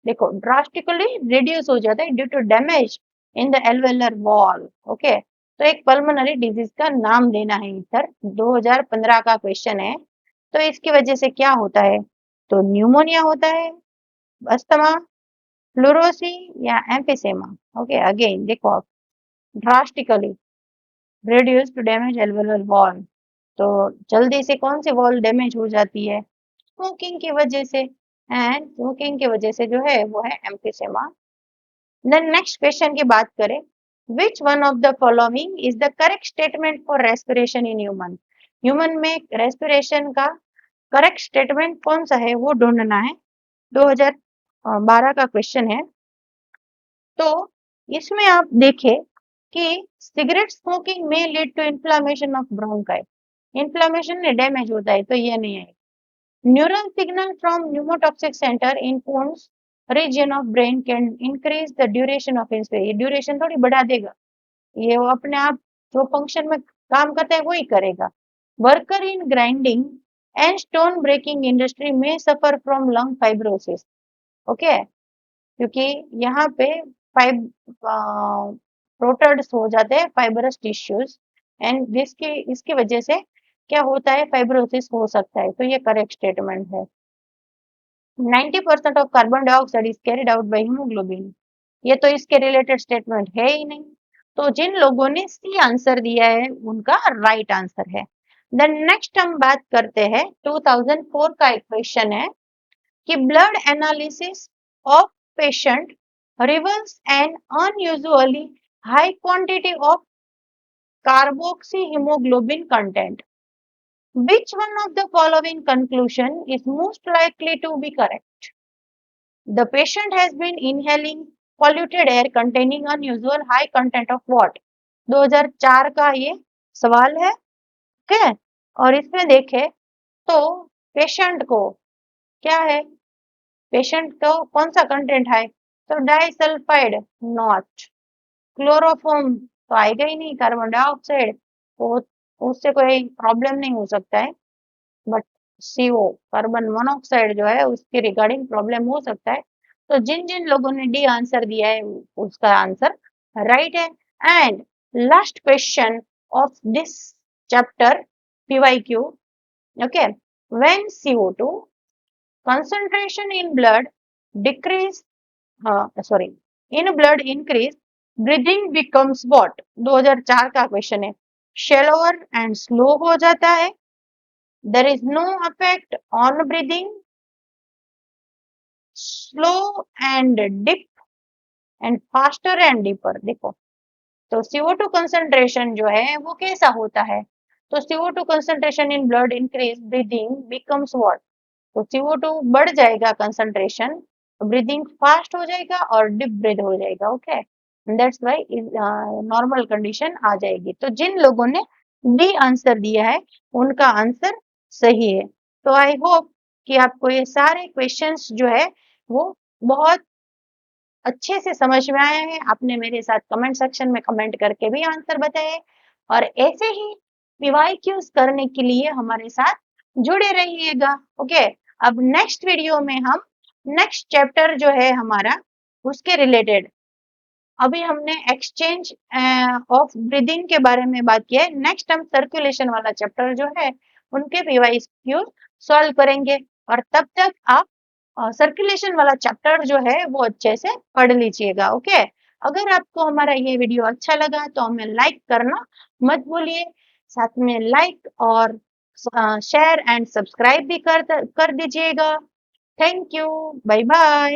देखो ड्रास्टिकली रिड्यूस हो जाता है due to damage in the alveolar wall, okay. तो एक पल्मोनरी डिजीज का नाम देना है इधर, 2015 का क्वेश्चन है। तो इसकी वजह से क्या होता है, तो न्यूमोनिया होता है, अस्थमा, फ्लूरोसी या एम्फिसेमा, ओके। अगेन देखो आप, drastically reduce to damage alveolar wall, तो जल्दी से कौन सी वॉल डैमेज हो जाती है, स्मोकिंग की वजह से, एंड स्मोकिंग की वजह से जो है वो है एम्फिसेमा। देन नेक्स्ट क्वेश्चन की बात करें, which one of the following is the correct statement for respiration in human. Human में रेस्पिरेशन का करेक्ट स्टेटमेंट कौन सा है वो ढूंढना है, 2012 का क्वेश्चन है। तो इसमें आप देखें कि सिगरेट स्मोकिंग में lead to inflammation of bronchi, inflammation में डैमेज होता है, तो ये नहीं है। Neural signal from pneumotaxic centre in pons region of brain can increase the duration of inspiration, ये ड्यूरेशन थोड़ी बढ़ा देगा, ये वो अपने आप जो फंक्शन में काम करता है वही करेगा। Worker in grinding and stone breaking industry में suffer from lung fibrosis, okay. क्योंकि यहाँ पे फाइब प्रोटर्ड्स हो जाते हैं फाइब्रस टिश्यूज, एंड जिसकी इसकी वजह से क्या होता है, फाइब्रोसिस हो सकता है, तो ये करेक्ट स्टेटमेंट है। 90% of carbon dioxide is carried out by haemoglobin, ये तो इसके रिलेटेड स्टेटमेंट है ही नहीं, तो जिन लोगों ने सी आंसर दिया है उनका राइट आंसर है। देन नेक्स्ट हम बात करते हैं, 2004 का एक क्वेश्चन है कि blood analysis of patient reverse an unusually high quantity of carboxyhaemoglobin content, which one of the following conclusion is most likely to be correct? The patient has been inhaling polluted air containing unusual high content of what? 2004 का ये सवाल है, ओके। और इसमें देखें तो पेशेंट को क्या है, पेशेंट को कौन सा कंटेंट है, तो डाइसल्फाइड नॉट, क्लोरोफॉर्म तो आएगा ही नहीं, कार्बन डाइऑक्साइड तो उससे कोई प्रॉब्लम नहीं हो सकता है, बट CO कार्बन मोनोऑक्साइड जो है उसके रिगार्डिंग प्रॉब्लम हो सकता है। तो जिन जिन लोगों ने डी आंसर दिया है उसका आंसर राइट है। And last question of this chapter PYQ, okay. When CO2 concentration in blood decrease, sorry, in blood increase, breathing becomes what? 2004 का क्वेश्चन है, shallower and slow हो जाता है, there is no effect on breathing, slow and dip and faster and deeper। देखो तो CO2 concentration जो है वो कैसा होता है, तो CO2 concentration in blood increase, breathing becomes what? तो CO2 बढ़ जाएगा कंसंट्रेशन, ब्रीदिंग फास्ट हो जाएगा और डीप ब्रीथ हो जाएगा, okay. That's why normal condition आ जाएगी। तो जिन लोगों ने डी आंसर दिया है उनका आंसर सही है। तो आई होप कि आपको ये सारे क्वेश्चंस जो है वो बहुत अच्छे से समझ में आया है। आपने मेरे साथ कमेंट सेक्शन में कमेंट करके भी आंसर बताए, और ऐसे ही PYQs करने के लिए हमारे साथ जुड़े रहिएगा, ओके। अब नेक्स्ट वीडियो में हम नेक्स्ट चैप्टर जो है हमारा उसके रिलेटेड, अभी हमने एक्सचेंज ऑफ ब्रीदिंग के बारे में बात किया है, नेक्स्ट हम सर्कुलेशन वाला चैप्टर जो है उनके PYQ सॉल्व करेंगे। और तब तक आप सर्कुलेशन वाला चैप्टर जो है वो अच्छे से पढ़ लीजिएगा, ओके। अगर आपको हमारा ये वीडियो अच्छा लगा तो हमें लाइक करना मत भूलिए, साथ में लाइक और शेयर एंड सब्सक्राइब भी कर दीजिएगा। Thank you, bye bye.